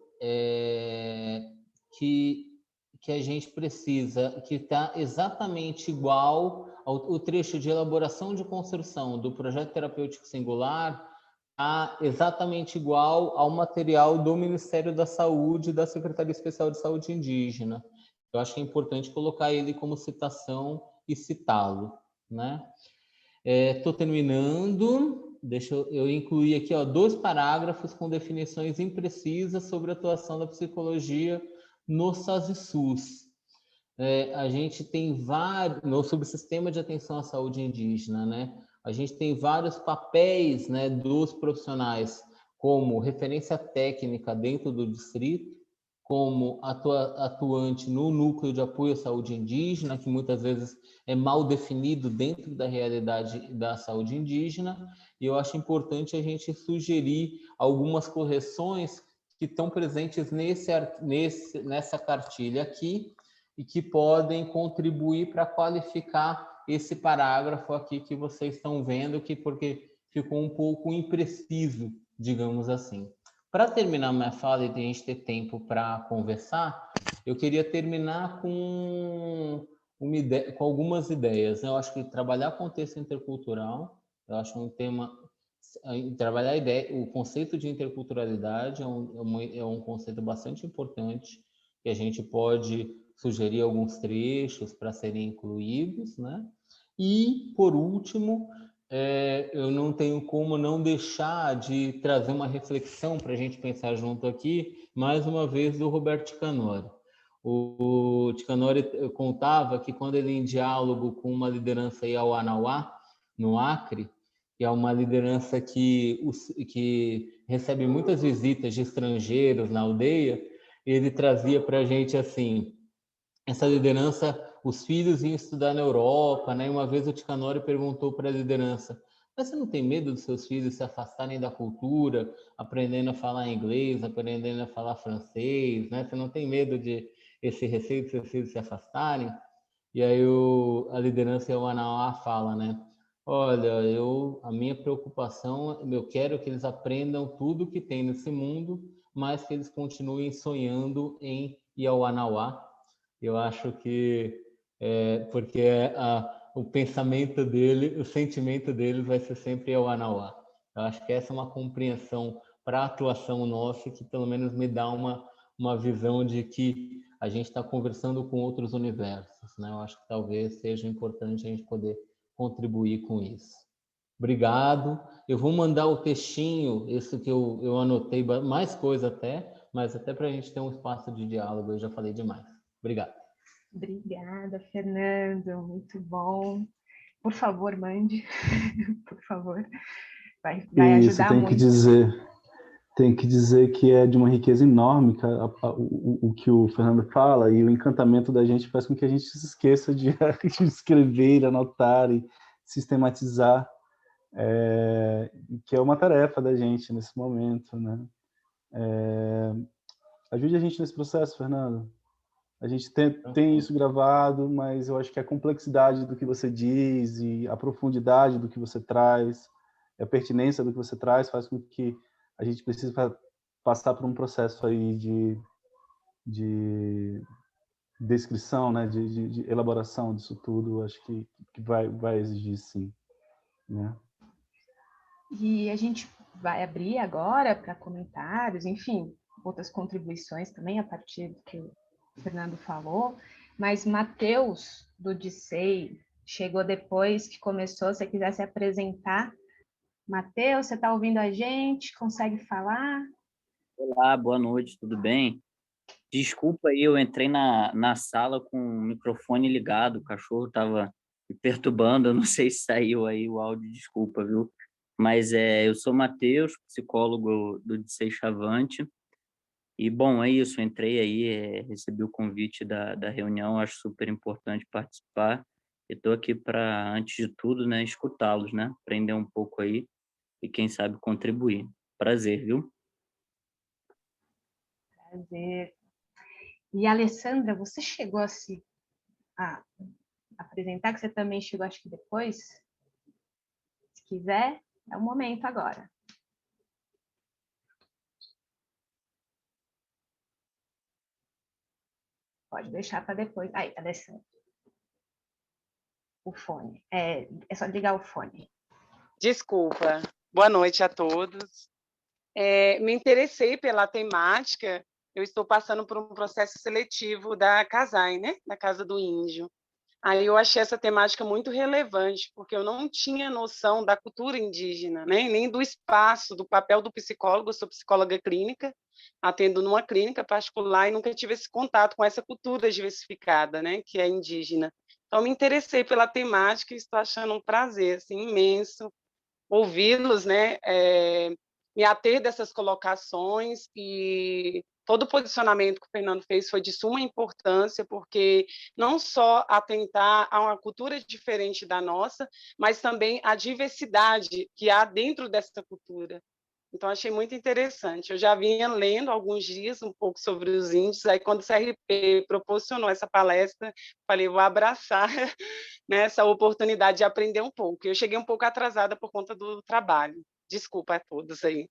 H: que a gente precisa, que está exatamente igual ao trecho de elaboração de construção do projeto terapêutico singular, está exatamente igual ao material do Ministério da Saúde e da Secretaria Especial de Saúde Indígena. Eu acho que é importante colocar ele como citação e citá-lo, né? Estou terminando. Deixa eu incluir aqui 2 parágrafos com definições imprecisas sobre a atuação da psicologia no SASI-SUS. A gente tem vários, no subsistema de atenção à saúde indígena, né? A gente tem vários papéis, né, dos profissionais, como referência técnica dentro do distrito, como atuante no núcleo de apoio à saúde indígena, que muitas vezes é mal definido dentro da realidade da saúde indígena, e eu acho importante a gente sugerir algumas correções que estão presentes nessa cartilha aqui, e que podem contribuir para qualificar esse parágrafo aqui que vocês estão vendo, porque ficou um pouco impreciso, digamos assim. Para terminar minha fala e a gente ter tempo para conversar, eu queria terminar com algumas ideias. Eu acho que trabalhar contexto intercultural, eu acho um tema... Trabalhar o conceito de interculturalidade é um conceito bastante importante, que a gente pode sugerir alguns trechos para serem incluídos, né? E, por último, eu não tenho como não deixar de trazer uma reflexão para a gente pensar junto aqui, mais uma vez, do Roberto Ticanori. O Ticanori contava que quando ele, em diálogo com uma liderança Iauanauá, no Acre, que é uma liderança que recebe muitas visitas de estrangeiros na aldeia, ele trazia para a gente assim, essa liderança, os filhos iam estudar na Europa, né? Uma vez o Ticanori perguntou para a liderança: mas você não tem medo dos seus filhos se afastarem da cultura, aprendendo a falar inglês, aprendendo a falar francês, né? Você não tem medo de esse receio de seus filhos se afastarem? E aí a liderança Iauanauá fala, né? Olha, a minha preocupação, eu quero que eles aprendam tudo que tem nesse mundo, mas que eles continuem sonhando em Iauanauá. Eu acho que porque o pensamento dele, o sentimento dele vai ser sempre Iauanauá. Eu acho que essa é uma compreensão para a atuação nossa que pelo menos me dá uma visão de que a gente está conversando com outros universos, né? Eu acho que talvez seja importante a gente poder contribuir com isso. Obrigado. Eu vou mandar o textinho, esse que eu anotei, mais coisa até, mas até para a gente ter um espaço de diálogo, eu já falei demais. Obrigado.
B: Obrigada, Fernando. Muito bom. Por favor, mande. Por favor. Vai ajudar muito.
A: Tem que dizer que é de uma riqueza enorme o que o Fernando fala, e o encantamento da gente faz com que a gente se esqueça de escrever, anotar e sistematizar, que é uma tarefa da gente nesse momento, né? Ajude a gente nesse processo, Fernando. A gente tem isso gravado, mas eu acho que a complexidade do que você diz e a profundidade do que você traz, a pertinência do que você traz, faz com que a gente precise passar por um processo aí de de descrição, né, de elaboração disso tudo, acho que vai exigir sim, né?
B: E a gente vai abrir agora para comentários, enfim, outras contribuições também a partir do que o Fernando falou, mas Matheus, do DICEI, chegou depois que começou, se você quiser se apresentar. Matheus, você está ouvindo a gente? Consegue falar?
K: Olá, boa noite, tudo bem? Desculpa aí, eu entrei na sala com o microfone ligado, o cachorro estava me perturbando, eu não sei se saiu aí o áudio, desculpa, viu? Mas eu sou Matheus, psicólogo do DICEI Chavante, e bom, é isso, eu entrei aí, recebi o convite da reunião, acho super importante participar, e estou aqui para, antes de tudo, né, escutá-los, né, aprender um pouco aí, e quem sabe contribuir. Prazer, viu?
B: Prazer. E, Alessandra, você chegou a se apresentar, que você também chegou, acho que depois? Se quiser, é o momento agora. Pode deixar para depois. Aí, Alessandra. O fone. É só ligar o fone.
L: Desculpa. Boa noite a todos. Me interessei pela temática. Eu estou passando por um processo seletivo da CASAI, né? Da Casa do Índio. Aí eu achei essa temática muito relevante, porque eu não tinha noção da cultura indígena, né? Nem do espaço, do papel do psicólogo. Eu sou psicóloga clínica, atendo numa clínica particular e nunca tive esse contato com essa cultura diversificada, né? Que é indígena. Então, me interessei pela temática e estou achando um prazer assim, imenso ouvi-los, né? Me ater dessas colocações, e todo o posicionamento que o Fernando fez foi de suma importância, porque não só atentar a uma cultura diferente da nossa, mas também a diversidade que há dentro dessa cultura. Então, achei muito interessante. Eu já vinha lendo há alguns dias um pouco sobre os índios, aí quando o CRP proporcionou essa palestra, falei, vou abraçar, né, essa oportunidade de aprender um pouco. Eu cheguei um pouco atrasada por conta do trabalho. Desculpa a todos aí.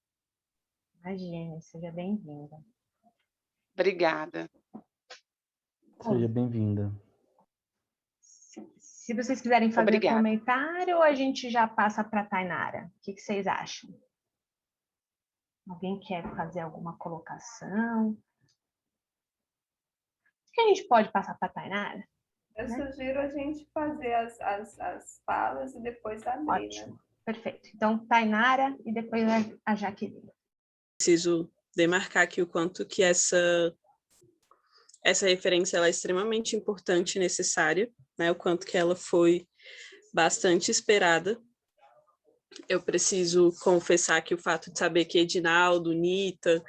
B: Imagine, seja bem-vinda.
L: Obrigada.
A: Seja bem-vinda.
B: Se vocês quiserem fazer
L: Obrigada.
B: comentário, a gente já passa para a Tainara. O que vocês acham? Alguém quer fazer alguma colocação? O que a gente pode passar para a Tainara?
G: Eu sugiro a gente fazer as falas e depois abrir.
B: Ótimo,
G: né?
B: Perfeito. Então, Tainara e depois a Jaqueline.
D: Preciso demarcar aqui o quanto que essa referência ela é extremamente importante e necessária, né? O quanto que ela foi bastante esperada. Eu preciso confessar que o fato de saber que Edinaldo, Nita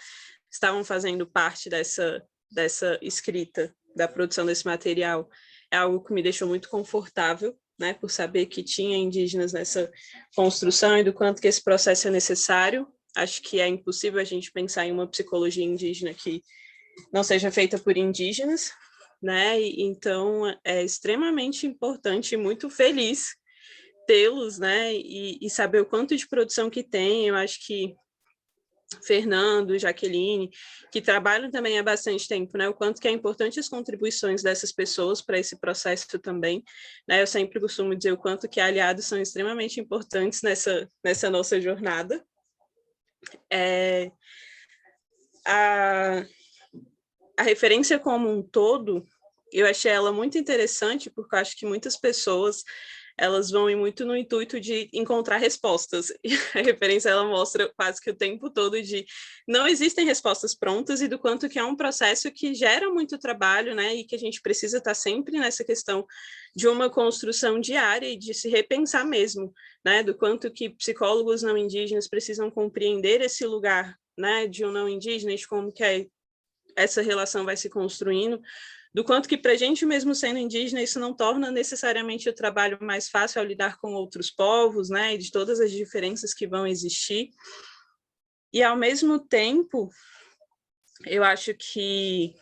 D: estavam fazendo parte dessa escrita, da produção desse material, é algo que me deixou muito confortável, né, por saber que tinha indígenas nessa construção e do quanto que esse processo é necessário. Acho que é impossível a gente pensar em uma psicologia indígena que não seja feita por indígenas, né? E, então, é extremamente importante e muito feliz tê-los, né? E saber o quanto de produção que tem. Eu acho que Fernando, Jaqueline, que trabalham também há bastante tempo, né? O quanto que é importante as contribuições dessas pessoas para esse processo também, né? Eu sempre costumo dizer o quanto que aliados são extremamente importantes nessa nossa jornada. A referência como um todo, eu achei ela muito interessante, porque eu acho que muitas pessoas elas vão ir muito no intuito de encontrar respostas. E a referência ela mostra quase que o tempo todo de não existem respostas prontas e do quanto que é um processo que gera muito trabalho, né? E que a gente precisa estar sempre nessa questão de uma construção diária e de se repensar mesmo, né? Do quanto que psicólogos não indígenas precisam compreender esse lugar, né? De um não indígena e de como que essa relação vai se construindo, do quanto que para a gente mesmo sendo indígena isso não torna necessariamente o trabalho mais fácil ao lidar com outros povos, né, e de todas as diferenças que vão existir. E ao mesmo tempo, eu acho que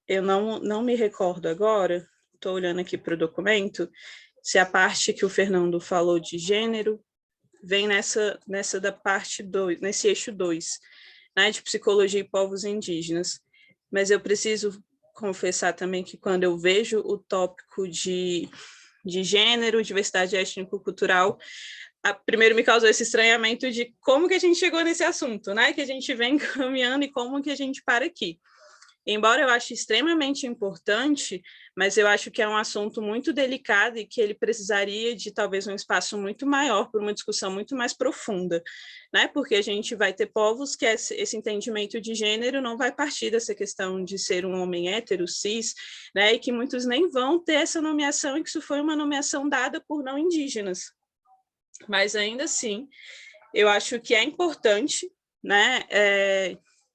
D: eu não me recordo agora, estou olhando aqui para o documento, se a parte que o Fernando falou de gênero vem nessa da parte 2, nesse eixo 2. né, de psicologia e povos indígenas. Mas eu preciso confessar também que quando eu vejo o tópico de gênero, diversidade étnico-cultural, primeiro me causou esse estranhamento de como que a gente chegou nesse assunto, né? Que a gente vem caminhando e como que a gente para aqui. Embora eu ache extremamente importante, mas eu acho que é um assunto muito delicado e que ele precisaria de talvez um espaço muito maior para uma discussão muito mais profunda, né? Porque a gente vai ter povos que esse entendimento de gênero não vai partir dessa questão de ser um homem hétero, cis, né? E que muitos nem vão ter essa nomeação e que isso foi uma nomeação dada por não indígenas. Mas ainda assim, eu acho que é importante, né?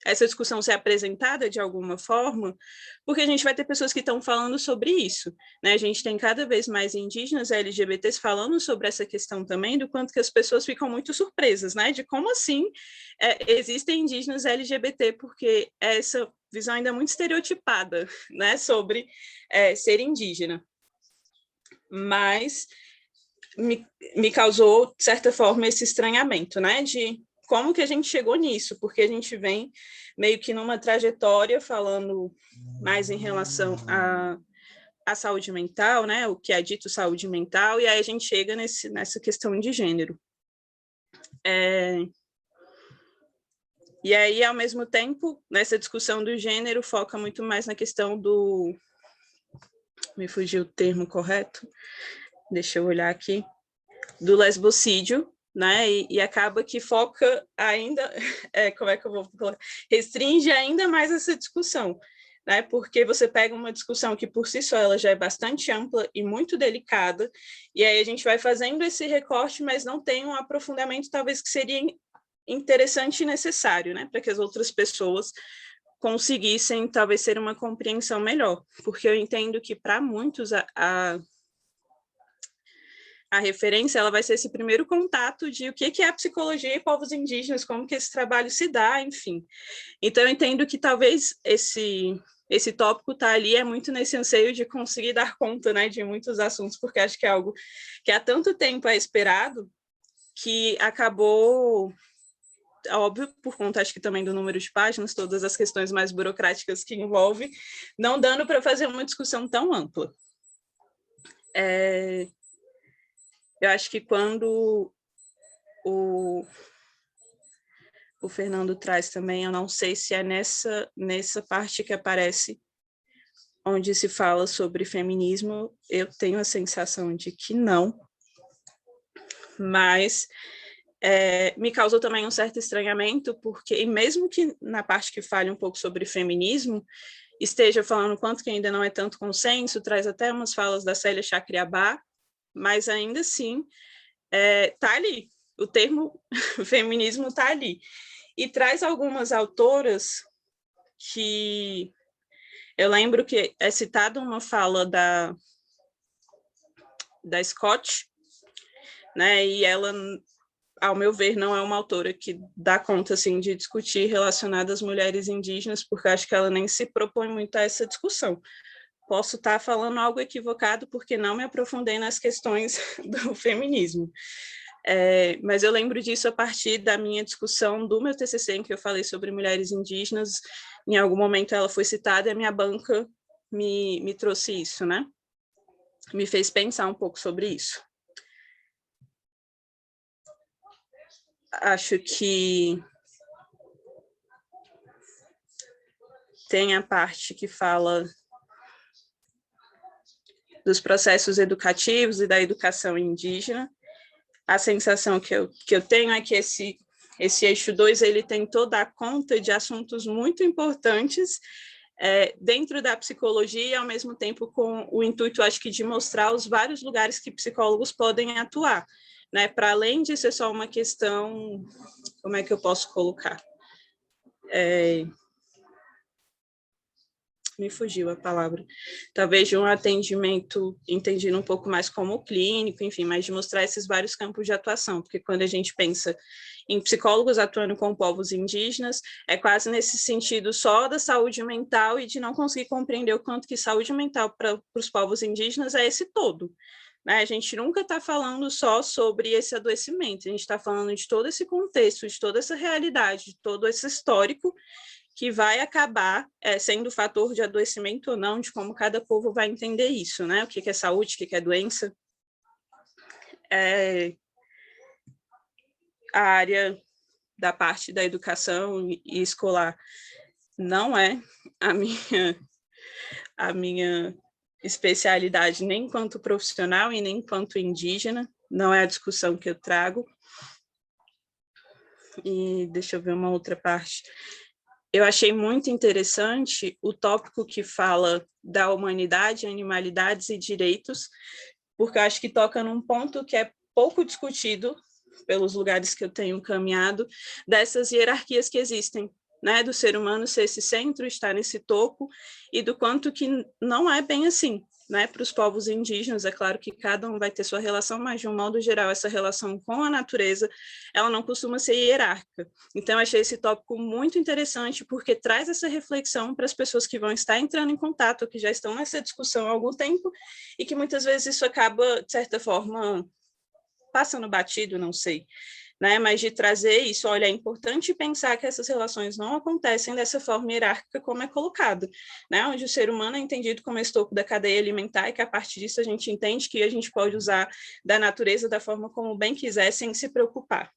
D: Essa discussão ser apresentada de alguma forma, porque a gente vai ter pessoas que estão falando sobre isso, né? A gente tem cada vez mais indígenas LGBTs falando sobre essa questão também, do quanto que as pessoas ficam muito surpresas, né? De como assim existem indígenas LGBT, porque essa visão ainda é muito estereotipada, né? Sobre ser indígena. Mas me causou, de certa forma, esse estranhamento, né? De como que a gente chegou nisso, porque a gente vem meio que numa trajetória falando mais em relação à saúde mental, né, o que é dito saúde mental, e aí a gente chega nessa questão de gênero. E aí, ao mesmo tempo, nessa discussão do gênero, foca muito mais na questão do... Me fugiu o termo correto, deixa eu olhar aqui, do lesbocídio, né? E acaba que foca ainda, como é que eu vou falar? Restringe ainda mais essa discussão, né? Porque você pega uma discussão que por si só ela já é bastante ampla e muito delicada, e aí a gente vai fazendo esse recorte, mas não tem um aprofundamento talvez que seria interessante e necessário, né? Para que as outras pessoas conseguissem talvez ser uma compreensão melhor, porque eu entendo que para muitos a referência ela vai ser esse primeiro contato de o que é a psicologia e povos indígenas, como que esse trabalho se dá, enfim. Então, eu entendo que talvez esse tópico está ali muito nesse anseio de conseguir dar conta, né, de muitos assuntos, porque acho que é algo que há tanto tempo é esperado que acabou, óbvio, por conta, acho que também do número de páginas, todas as questões mais burocráticas que envolve, não dando para fazer uma discussão tão ampla. Eu acho que quando o Fernando traz também, eu não sei se é nessa parte que aparece, onde se fala sobre feminismo, eu tenho a sensação de que não, mas me causou também um certo estranhamento, porque, e mesmo que na parte que fale um pouco sobre feminismo, esteja falando quanto que ainda não é tanto consenso, traz até umas falas da Célia Chacriabá, mas ainda assim está ali, o termo feminismo está ali. E traz algumas autoras que eu lembro que é citada uma fala da Scott, né? E ela, ao meu ver, não é uma autora que dá conta assim, de discutir relacionado às mulheres indígenas, porque acho que ela nem se propõe muito a essa discussão. Posso estar falando algo equivocado porque não me aprofundei nas questões do feminismo. Mas eu lembro disso a partir da minha discussão do meu TCC, em que eu falei sobre mulheres indígenas. Em algum momento ela foi citada e a minha banca me trouxe isso, né? Me fez pensar um pouco sobre isso. Acho que tem a parte que fala dos processos educativos e da educação indígena. A sensação que eu tenho é que esse eixo 2 ele tentou dar conta de assuntos muito importantes dentro da psicologia e, ao mesmo tempo, com o intuito, acho que, de mostrar os vários lugares que psicólogos podem atuar, né? Para além de ser só uma questão, como é que eu posso colocar? Me fugiu a palavra, talvez de um atendimento entendido um pouco mais como clínico, enfim, mas de mostrar esses vários campos de atuação, porque quando a gente pensa em psicólogos atuando com povos indígenas, é quase nesse sentido só da saúde mental e de não conseguir compreender o quanto que saúde mental para os povos indígenas é esse todo, né? A gente nunca está falando só sobre esse adoecimento, a gente está falando de todo esse contexto, de toda essa realidade, de todo esse histórico que vai acabar sendo fator de adoecimento ou não, de como cada povo vai entender isso, né? O que é saúde, o que é doença. A área da parte da educação e escolar não é a minha especialidade nem enquanto profissional e nem enquanto indígena, não é a discussão que eu trago. E deixa eu ver uma outra parte. Eu achei muito interessante o tópico que fala da humanidade, animalidades e direitos, porque eu acho que toca num ponto que é pouco discutido pelos lugares que eu tenho caminhado, dessas hierarquias que existem, né, do ser humano ser esse centro, estar nesse topo, e do quanto que não é bem assim, né, para os povos indígenas. É claro que cada um vai ter sua relação, mas de um modo geral essa relação com a natureza, ela não costuma ser hierárquica. Então eu achei esse tópico muito interessante, porque traz essa reflexão para as pessoas que vão estar entrando em contato, que já estão nessa discussão há algum tempo, e que muitas vezes isso acaba, de certa forma, passando batido, não sei, né? Mas de trazer isso, olha, é importante pensar que essas relações não acontecem dessa forma hierárquica como é colocado, né? Onde o ser humano é entendido como esse topo da cadeia alimentar e que a partir disso a gente entende que a gente pode usar da natureza da forma como bem quiser, sem se preocupar.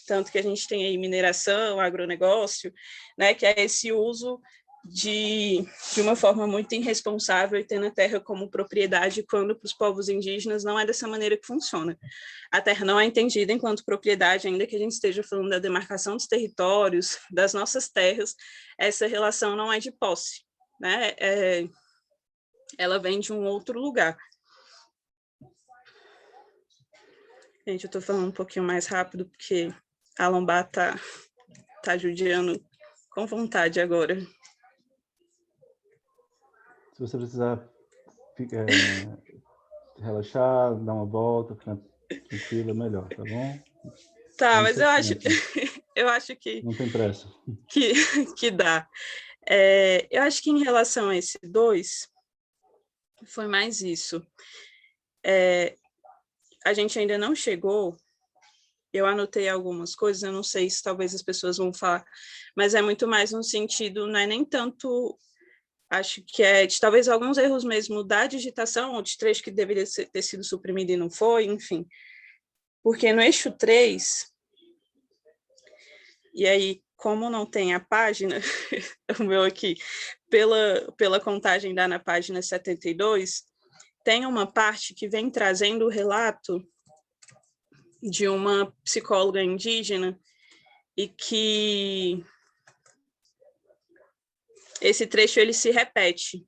D: Tanto que a gente tem aí mineração, agronegócio, né? Que é esse uso de uma forma muito irresponsável e tendo a terra como propriedade, quando para os povos indígenas não é dessa maneira que funciona. A terra não é entendida enquanto propriedade, ainda que a gente esteja falando da demarcação dos territórios, das nossas terras, essa relação não é de posse, né? Ela vem de um outro lugar. Gente, eu estou falando um pouquinho mais rápido, porque a lombar tá judiando com vontade agora.
A: Se você precisar relaxar, dar uma volta, ficar tranquila, melhor, tá bom?
D: Tá, mas eu acho que...
A: Não tem pressa.
D: Que dá. Eu acho que em relação a esse 2, foi mais isso. A gente ainda não chegou, eu anotei algumas coisas, eu não sei se talvez as pessoas vão falar, mas é muito mais no sentido, não é nem tanto... Acho que de talvez alguns erros mesmo da digitação, ou de trecho que deveria ter sido suprimido e não foi, enfim. Porque no eixo 3, e aí, como não tem a página, o meu aqui, pela contagem dá na página 72, tem uma parte que vem trazendo o relato de uma psicóloga indígena e que... esse trecho ele se repete,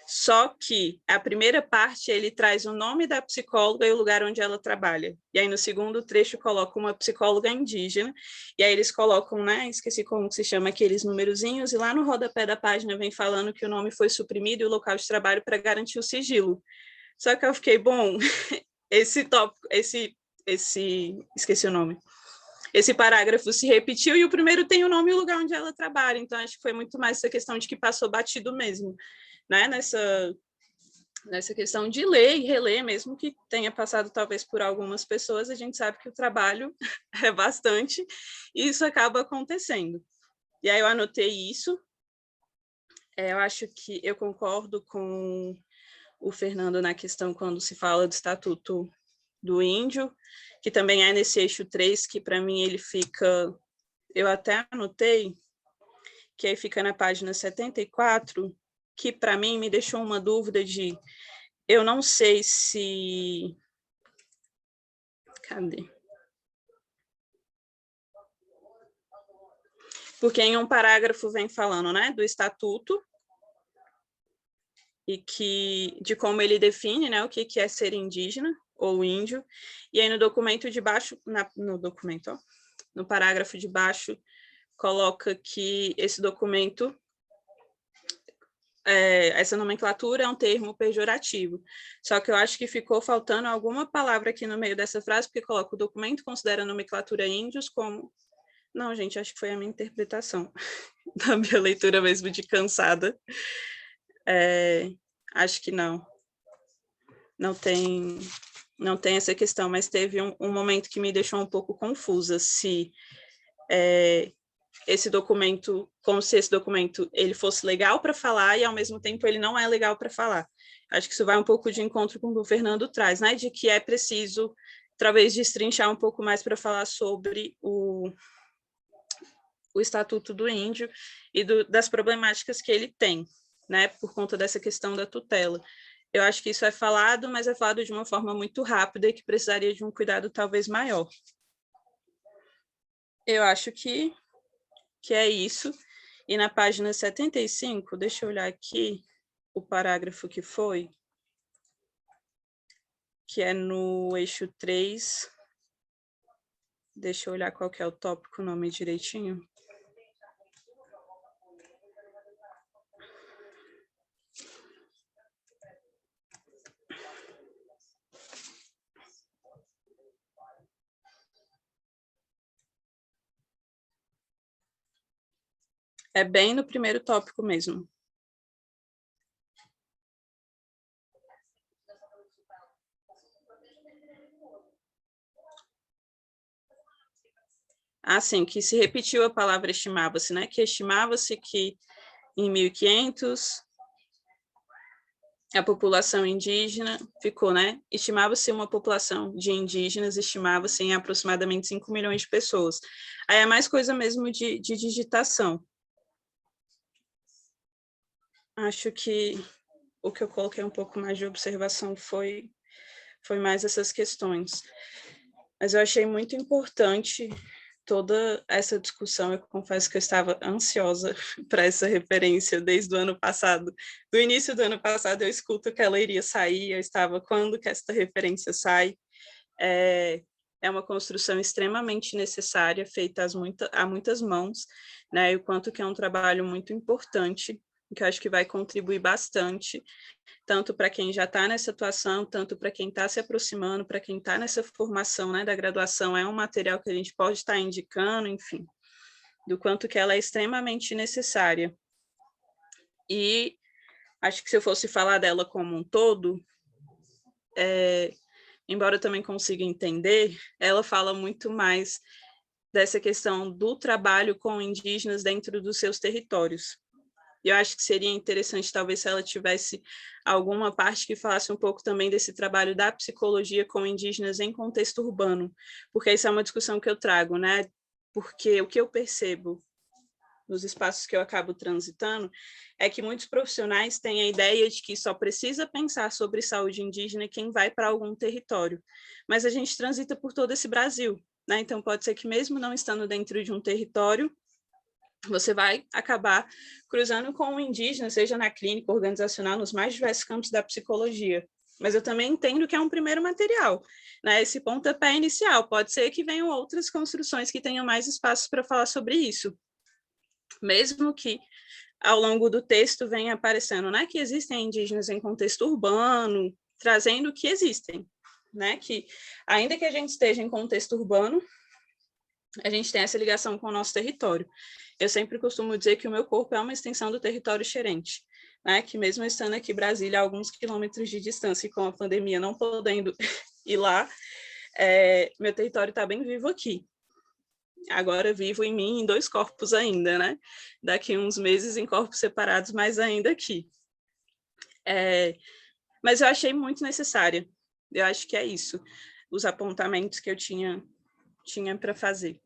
D: só que a primeira parte ele traz o nome da psicóloga e o lugar onde ela trabalha, e aí no segundo trecho coloca uma psicóloga indígena, e aí eles colocam, né, esqueci como se chama, aqueles numerozinhos, e lá no rodapé da página vem falando que o nome foi suprimido e o local de trabalho para garantir o sigilo. Só que eu fiquei, bom, esse tópico, esqueci o nome. Esse parágrafo se repetiu e o primeiro tem o nome e o lugar onde ela trabalha, então acho que foi muito mais essa questão de que passou batido mesmo, né? Nessa questão de ler e reler, mesmo que tenha passado talvez por algumas pessoas, a gente sabe que o trabalho é bastante e isso acaba acontecendo. E aí eu anotei isso, eu acho que eu concordo com o Fernando na questão quando se fala do Estatuto do Índio, que também é nesse eixo 3, que para mim ele fica, eu até anotei, que aí fica na página 74, que para mim me deixou uma dúvida de, eu não sei se... Cadê? Porque em um parágrafo vem falando, né, do Estatuto, e de como ele define, né, o que é ser indígena, ou índio, e aí no documento de baixo, no parágrafo de baixo, coloca que esse documento, essa nomenclatura é um termo pejorativo, só que eu acho que ficou faltando alguma palavra aqui no meio dessa frase, porque coloca o documento considera a nomenclatura índios como... Não, gente, acho que foi a minha interpretação, da minha leitura mesmo de cansada. Acho que não. não tem essa questão, mas teve um momento que me deixou um pouco confusa, se esse documento, como se esse documento ele fosse legal para falar e, ao mesmo tempo, ele não é legal para falar. Acho que isso vai um pouco de encontro com o que o Fernando traz, né? De que é preciso, talvez, destrinchar um pouco mais para falar sobre o Estatuto do Índio e das problemáticas que ele tem, né? Por conta dessa questão da tutela. Eu acho que isso é falado, mas é falado de uma forma muito rápida e que precisaria de um cuidado talvez maior. Eu acho que é isso. E na página 75, deixa eu olhar aqui o parágrafo que foi, que é no eixo 3. Deixa eu olhar qual que é o tópico, o nome direitinho. É bem no primeiro tópico mesmo. Ah, sim, que se repetiu a palavra estimava-se, né? Que estimava-se que em 1500 a população indígena ficou, né? Estimava-se uma população de indígenas, estimava-se em aproximadamente 5 milhões de pessoas. Aí é mais coisa mesmo de digitação. Acho que o que eu coloquei um pouco mais de observação foi mais essas questões. Mas eu achei muito importante toda essa discussão. Eu confesso que eu estava ansiosa para essa referência desde o ano passado. Do início do ano passado, eu escuto que ela iria sair, eu estava, quando que essa referência sai? É uma construção extremamente necessária, feita a muitas mãos, né? E o quanto que é um trabalho muito importante, que eu acho que vai contribuir bastante, tanto para quem já está nessa atuação, tanto para quem está se aproximando, para quem está nessa formação, né, da graduação. É um material que a gente pode estar indicando, enfim, do quanto que ela é extremamente necessária. E acho que se eu fosse falar dela como um todo, embora eu também consiga entender, ela fala muito mais dessa questão do trabalho com indígenas dentro dos seus territórios. E eu acho que seria interessante, talvez, se ela tivesse alguma parte que falasse um pouco também desse trabalho da psicologia com indígenas em contexto urbano, porque isso é uma discussão que eu trago, né? Porque o que eu percebo nos espaços que eu acabo transitando é que muitos profissionais têm a ideia de que só precisa pensar sobre saúde indígena quem vai para algum território, mas a gente transita por todo esse Brasil, né? Então pode ser que mesmo não estando dentro de um território, você vai acabar cruzando com o indígena, seja na clínica, organizacional, nos mais diversos campos da psicologia. Mas eu também entendo que é um primeiro material, né? Esse pontapé inicial. Pode ser que venham outras construções que tenham mais espaço para falar sobre isso. Mesmo que ao longo do texto venha aparecendo, né, que existem indígenas em contexto urbano, trazendo que existem, né? Que ainda que a gente esteja em contexto urbano, a gente tem essa ligação com o nosso território. Eu sempre costumo dizer que o meu corpo é uma extensão do território xerente, né? Que mesmo estando aqui em Brasília, a alguns quilômetros de distância e com a pandemia não podendo ir lá, meu território está bem vivo aqui. Agora vivo em mim em 2 corpos ainda, né? Daqui uns meses em corpos separados, mas ainda aqui. Mas eu achei muito necessária. Eu acho que é isso, os apontamentos que eu tinha para fazer.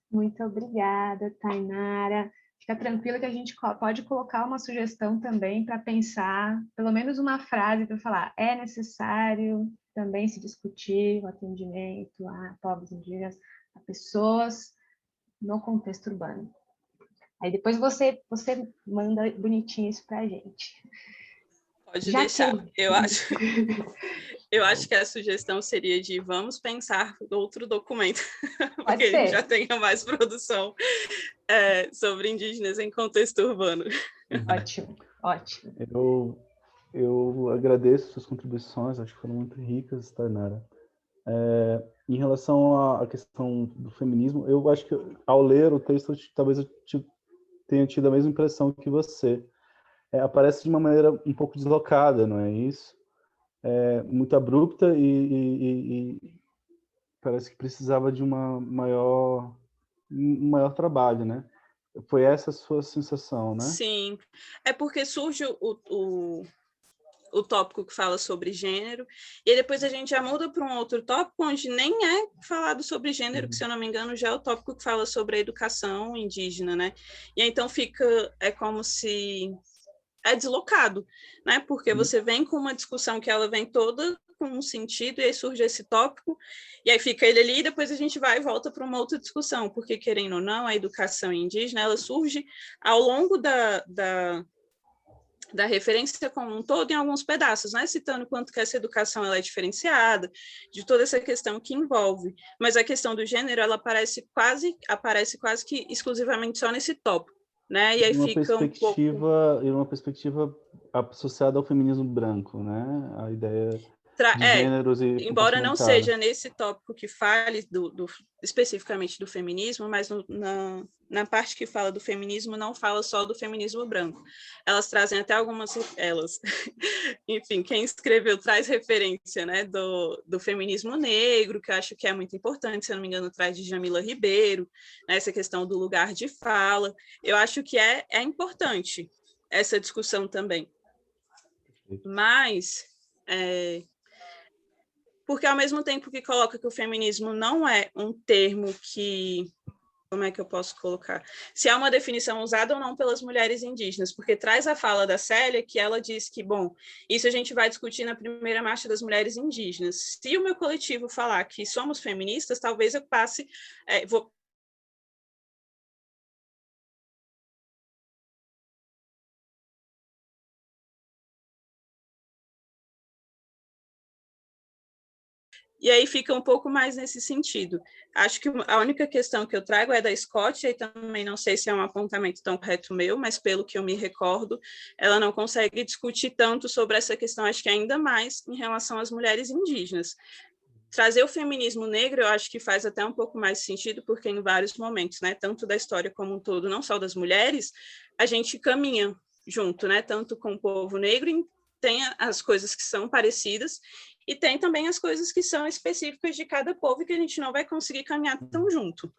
B: Muito obrigada, Tainara. Fica tranquila que a gente pode colocar uma sugestão também para pensar, pelo menos uma frase para falar, é necessário também se discutir o atendimento a povos indígenas, a pessoas no contexto urbano. Aí depois você manda bonitinho isso para a gente.
D: Pode deixar. Eu acho que a sugestão seria de vamos pensar outro documento, porque a gente já tenha mais produção sobre indígenas em contexto urbano.
B: Ótimo.
A: Eu agradeço suas contribuições, acho que foram muito ricas, Tainara. Em relação à questão do feminismo, eu acho que ao ler o texto, talvez eu tenha tido a mesma impressão que você. Aparece de uma maneira um pouco deslocada, não é isso? muito abrupta e parece que precisava de um maior trabalho, né? Foi essa a sua sensação, né?
D: Sim, é porque surge o tópico que fala sobre gênero, e depois a gente já muda para um outro tópico onde nem é falado sobre gênero, que, se eu não me engano, já é o tópico que fala sobre a educação indígena, né? E aí, então é como se é deslocado, né? Porque você vem com uma discussão que ela vem toda com um sentido, e aí surge esse tópico, e aí fica ele ali, e depois a gente vai e volta para uma outra discussão, porque, querendo ou não, a educação indígena, ela surge ao longo da referência como um todo em alguns pedaços, né? Citando quanto que essa educação ela é diferenciada, de toda essa questão que envolve. Mas a questão do gênero, ela aparece quase que exclusivamente só nesse tópico, né? E aí fica um pouco...
A: E uma perspectiva associada ao feminismo branco, né? A ideia de gêneros e
D: embora não seja nesse tópico que fale especificamente do feminismo, mas na parte que fala do feminismo, não fala só do feminismo branco. Elas trazem até enfim, quem escreveu traz referência, né, do feminismo negro, que eu acho que é muito importante, se eu não me engano, traz de Jamila Ribeiro, né, essa questão do lugar de fala. Eu acho que é importante essa discussão também. Mas... porque, ao mesmo tempo que coloca que o feminismo não é um termo que... Como é que eu posso colocar? Se é uma definição usada ou não pelas mulheres indígenas, porque traz a fala da Célia, que ela diz que, bom, isso a gente vai discutir na primeira marcha das mulheres indígenas. Se o meu coletivo falar que somos feministas, talvez eu passe... E aí fica um pouco mais nesse sentido. Acho que a única questão que eu trago é da Scott, e também não sei se é um apontamento tão correto meu, mas pelo que eu me recordo, ela não consegue discutir tanto sobre essa questão, acho que ainda mais em relação às mulheres indígenas. Trazer o feminismo negro, eu acho que faz até um pouco mais sentido, porque em vários momentos, né, tanto da história como um todo, não só das mulheres, a gente caminha junto, né, tanto com o povo negro, e tem as coisas que são parecidas, e tem também as coisas que são específicas de cada povo e que a gente não vai conseguir caminhar tão junto.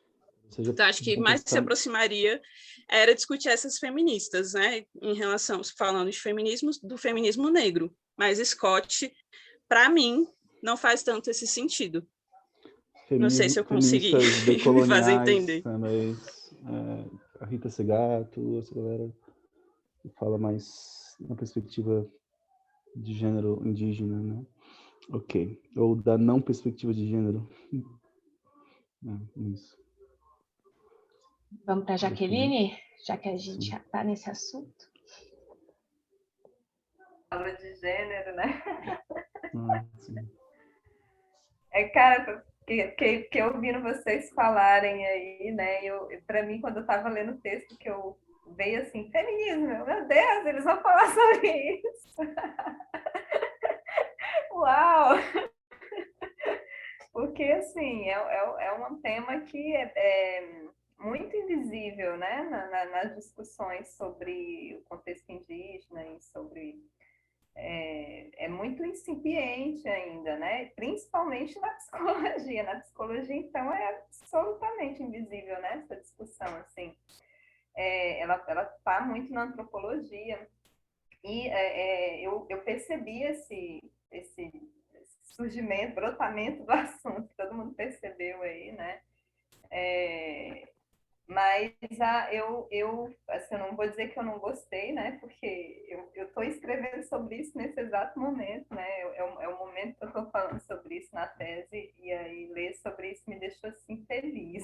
D: Então, acho que mais que se aproximaria era discutir essas feministas, né, em relação, falando de feminismo, do feminismo negro. Mas Scott, para mim, não faz tanto esse sentido. Não sei se eu consegui me fazer entender.
A: Também, a Rita Segato, essa galera que fala mais na perspectiva de gênero indígena, né? Ok. Ou da não perspectiva de gênero. Isso.
B: Vamos para a Jaqueline, já que a gente já está nesse assunto.
G: Fala de gênero, né?
A: Sim.
G: Cara, que ouvindo vocês falarem aí, né? Para mim, quando eu estava lendo o texto, que eu veio assim, feminismo, meu Deus, eles vão falar sobre isso. Uau! Porque, assim, é um tema que é muito invisível, né? Nas discussões sobre o contexto indígena e sobre... É muito incipiente ainda, né? Principalmente na psicologia. Na psicologia, então, é absolutamente invisível, né? Essa discussão, assim. Ela está muito na antropologia. E eu percebi esse surgimento, brotamento do assunto, que todo mundo percebeu aí, né? Mas assim, eu não vou dizer que eu não gostei, né? Porque eu estou escrevendo sobre isso nesse exato momento, né? É o momento que eu estou falando sobre isso na tese, e aí ler sobre isso me deixou assim feliz.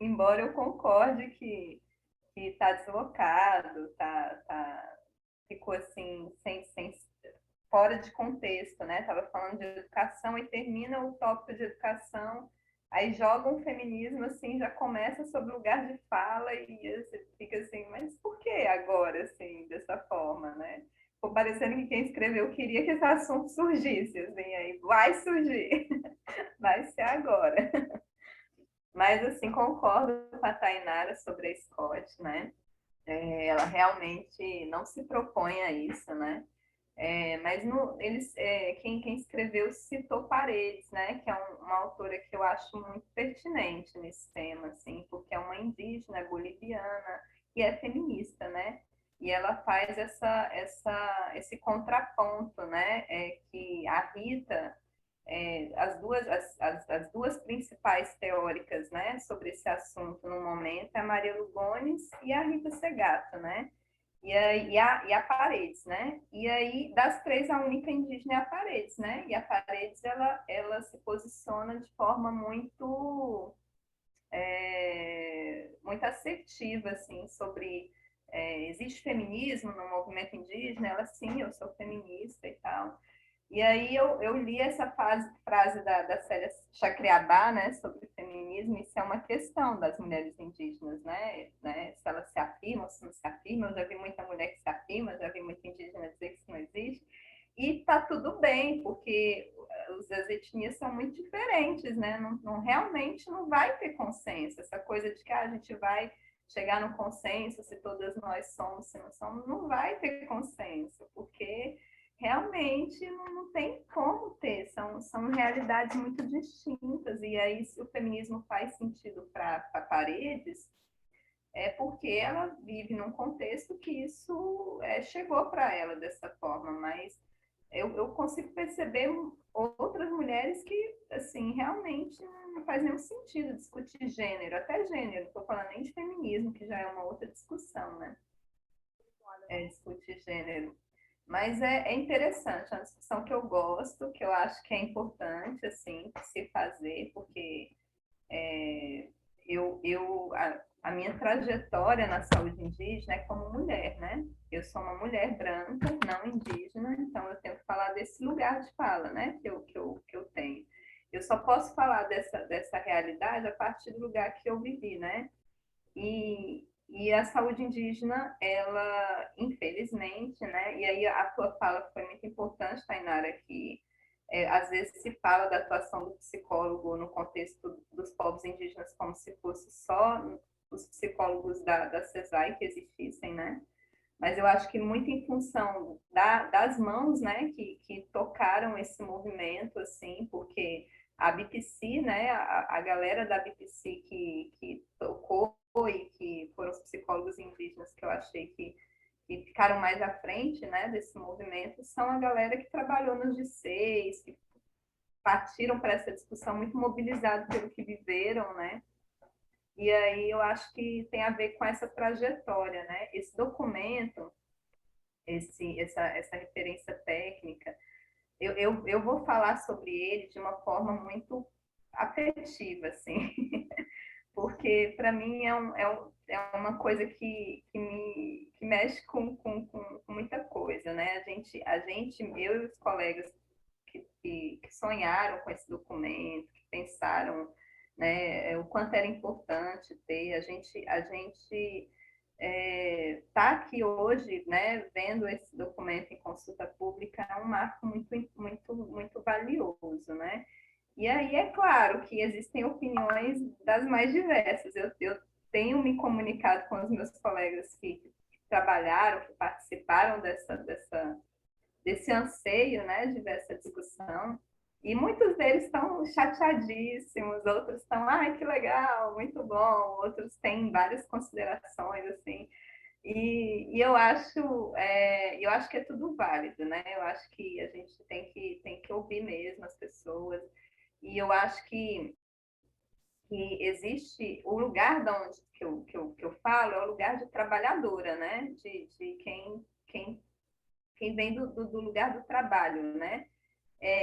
G: Embora eu concorde que está deslocado, ficou assim, fora de contexto, né? Estava falando de educação e termina o tópico de educação, aí joga um feminismo, assim, já começa sobre lugar de fala e você fica assim, mas por que agora, assim, dessa forma, né? Ficou parecendo que quem escreveu queria que esse assunto surgisse, assim, aí vai surgir, vai ser agora. Mas, assim, concordo com a Tainara sobre a Scott, né? Ela realmente não se propõe a isso, né? Mas quem escreveu citou Paredes, né? Que é uma autora que eu acho muito pertinente nesse tema, assim, porque é uma indígena boliviana e é feminista, né? E ela faz esse contraponto, né? Que a Rita, as duas principais teóricas, né, sobre esse assunto no momento é a Maria Lugones e a Rita Segato, né? E a Paredes, né? E aí, das três, a única indígena é a Paredes, né? E a Paredes, ela se posiciona de forma muito, muito assertiva, assim, sobre... existe feminismo no movimento indígena? Ela, sim, eu sou feminista e tal. E aí eu li essa frase da Célia Chacriabá, né, sobre feminismo, isso é uma questão das mulheres indígenas, né, se elas se afirmam, se não se afirmam. Eu já vi muita mulher que se afirma, já vi muita indígena dizer que isso não existe, e tá tudo bem, porque as etnias são muito diferentes, né, realmente não vai ter consenso, essa coisa de que a gente vai chegar no consenso se todas nós somos, se não somos, não vai ter consenso, porque realmente não tem como ter, são realidades muito distintas, e aí se o feminismo faz sentido para Paredes, é porque ela vive num contexto que isso chegou para ela dessa forma, mas eu consigo perceber outras mulheres que, assim, realmente não faz nenhum sentido discutir gênero, até gênero, não estou falando nem de feminismo, que já é uma outra discussão, né? Discutir gênero. Mas é interessante, é uma discussão que eu gosto, que eu acho que é importante, assim, se fazer, porque a minha trajetória na saúde indígena é como mulher, né? Eu sou uma mulher branca, não indígena, então eu tenho que falar desse lugar de fala, né? Que eu tenho. Eu só posso falar dessa realidade a partir do lugar que eu vivi, né? E a saúde indígena, ela, infelizmente, né? E aí a tua fala foi muito importante, Tainara, que às vezes se fala da atuação do psicólogo no contexto dos povos indígenas como se fosse só os psicólogos da CESAI que existissem, né? Mas eu acho que muito em função das mãos, né, que tocaram esse movimento, assim, porque a BPC, né, a galera da BPC que tocou e que foram os psicólogos indígenas que eu achei que ficaram mais à frente, né, desse movimento, são a galera que trabalhou nos G6, que partiram para essa discussão muito mobilizados pelo que viveram, né? E aí eu acho que tem a ver com essa trajetória, né? Esse documento, essa referência técnica, eu vou falar sobre ele de uma forma muito afetiva, assim, porque para mim é uma coisa que mexe com muita coisa, né? Eu e os colegas que sonharam com esse documento, que pensaram, né, o quanto era importante ter, a gente tá aqui hoje, né, vendo esse documento em consulta pública é um marco muito valioso, né? E aí é claro que existem opiniões das mais diversas. Eu tenho me comunicado com os meus colegas que trabalharam, que participaram desse anseio, né, de ver essa discussão. E muitos deles estão chateadíssimos, outros estão, ai, que legal, muito bom, outros têm várias considerações, assim. E eu acho que é tudo válido, né? Eu acho que a gente tem que ouvir mesmo as pessoas. E eu acho que existe o lugar de onde que eu falo, é o lugar de trabalhadora, né? De quem vem do lugar do trabalho, né?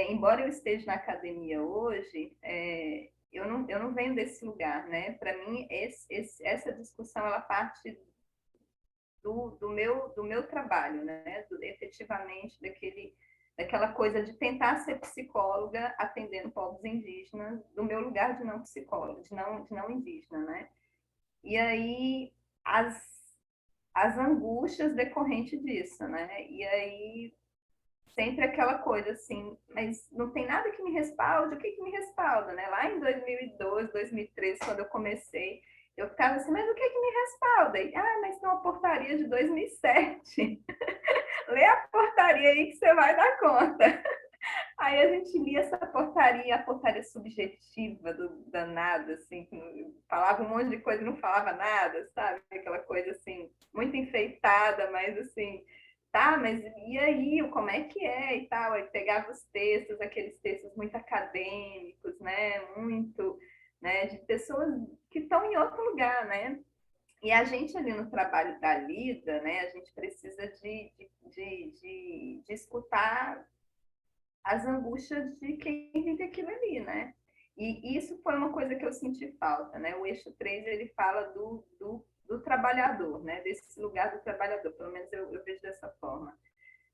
G: Embora eu esteja na academia hoje, eu não venho desse lugar, né? Para mim, essa discussão ela parte do meu trabalho, né? Efetivamente daquela coisa de tentar ser psicóloga atendendo povos indígenas, do meu lugar de não psicóloga, de não indígena, né? E aí as angústias decorrentes disso, né? E aí sempre aquela coisa assim, mas não tem nada que me respalde, o que me respalda, né? Lá em 2012, 2013, quando eu comecei, eu ficava assim, mas o que me respalda? Mas tem uma portaria de 2007. lê a portaria aí que você vai dar conta. Aí a gente lia essa portaria, a portaria subjetiva do danado, assim, que falava um monte de coisa e não falava nada, sabe? Aquela coisa, assim, muito enfeitada, mas, assim, tá, mas e aí, como é que é e tal? Aí pegava os textos, aqueles textos muito acadêmicos, né? Muito, né? De pessoas que estão em outro lugar, né? E a gente ali no trabalho da lida, né? A gente precisa de escutar as angústias de quem vive aquilo ali, né? E isso foi uma coisa que eu senti falta, né? O eixo 3, ele fala do trabalhador, né? Desse lugar do trabalhador, pelo menos eu vejo dessa forma.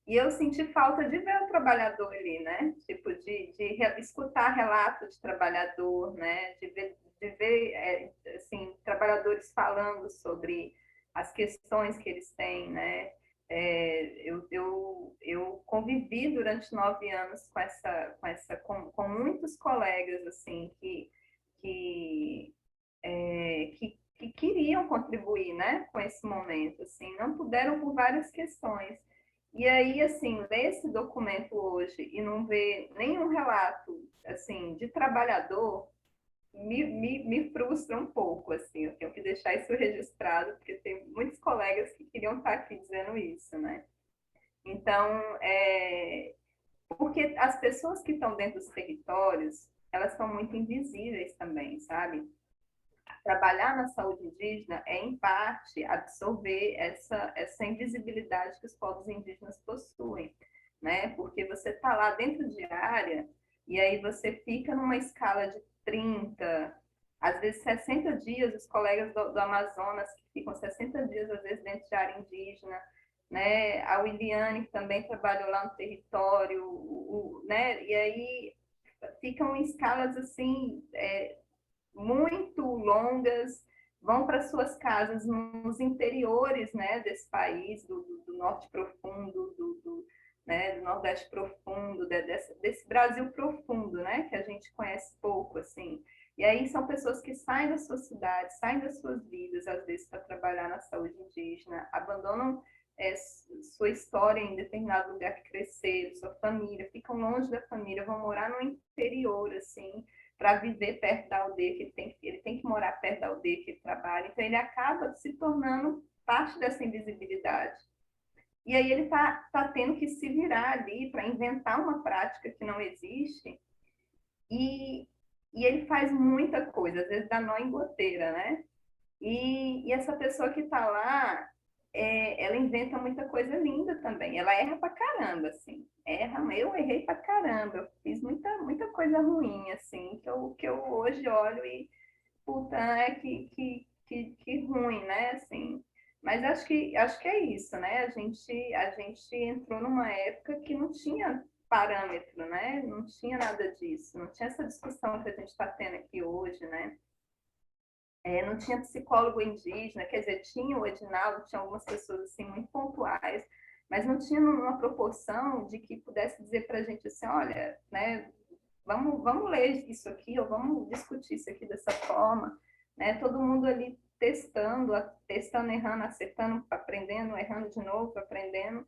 G: E eu senti falta de ver o trabalhador ali, né? Tipo, de escutar relato de trabalhador, né? De ver assim, trabalhadores falando sobre as questões que eles têm, né? Eu convivi durante 9 anos com muitos colegas assim que queriam contribuir, né, com esse momento, assim, não puderam por várias questões. E aí, assim, ler esse documento hoje e não ver nenhum relato, assim, de trabalhador me frustra um pouco, assim, eu tenho que deixar isso registrado, porque tem muitos colegas que queriam estar aqui dizendo isso, né? Então, porque as pessoas que estão dentro dos territórios, elas são muito invisíveis também, sabe? Trabalhar na saúde indígena é, em parte, absorver essa invisibilidade que os povos indígenas possuem, né? Porque você está lá dentro de área e aí você fica numa escala de 30, às vezes 60 dias, os colegas do Amazonas que ficam 60 dias, às vezes, dentro de área indígena, né? A Williane, que também trabalhou lá no território, né? E aí ficam em escalas, assim, muito longas, vão para suas casas nos interiores, né, desse país, do norte profundo, né, do nordeste profundo, desse Brasil profundo, né, que a gente conhece pouco, assim. E aí são pessoas que saem da sua cidade, saem das suas vidas, às vezes, para trabalhar na saúde indígena, abandonam sua história em determinado lugar que cresceram, sua família, ficam longe da família, vão morar no interior, assim, para viver perto da aldeia, que ele tem que morar perto da aldeia que ele trabalha. Então, ele acaba se tornando parte dessa invisibilidade. E aí ele tá tendo que se virar ali para inventar uma prática que não existe. E ele faz muita coisa, às vezes dá nó em goteira, né? E essa pessoa que está lá, ela inventa muita coisa linda também. Ela erra pra caramba, assim. Eu errei pra caramba. Eu fiz muita coisa ruim, assim, que eu hoje olho e, puta, que ruim, né? Assim. Mas acho que é isso, né? A gente entrou numa época que não tinha parâmetro, né? Não tinha nada disso. Não tinha essa discussão que a gente está tendo aqui hoje, né? Não tinha psicólogo indígena, quer dizer, tinha o Edinaldo, tinha algumas pessoas assim muito pontuais, mas não tinha uma proporção de que pudesse dizer para a gente assim, olha, né, vamos ler isso aqui, ou vamos discutir isso aqui dessa forma, né? Todo mundo ali testando, errando, acertando, aprendendo, errando de novo, aprendendo,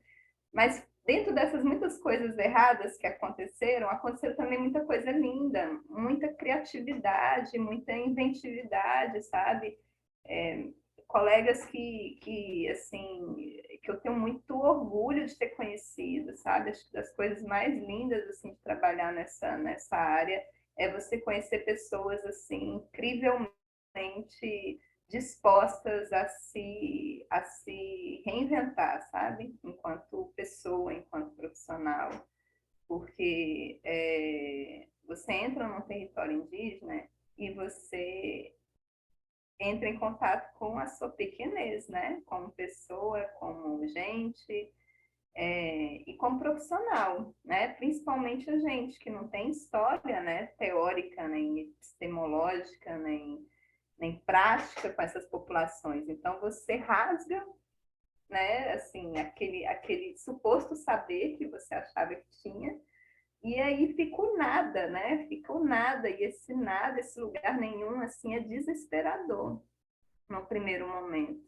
G: mas dentro dessas muitas coisas erradas que aconteceu também muita coisa linda, muita criatividade, muita inventividade, sabe? Colegas assim, que eu tenho muito orgulho de ter conhecido, sabe? Acho que das coisas mais lindas, assim, de trabalhar nessa área é você conhecer pessoas, assim, incrivelmente dispostas a se reinventar, sabe? Enquanto pessoa, enquanto profissional. Porque você entra num território indígena e você entra em contato com a sua pequenez, né? Como pessoa, como gente e como profissional, né? Principalmente a gente que não tem história, né? Teórica, nem epistemológica, nem prática com essas populações. Então, você rasga, né, assim, aquele suposto saber que você achava que tinha, e aí fica o nada, né? Fica o nada, e esse nada, esse lugar nenhum, assim, é desesperador no primeiro momento.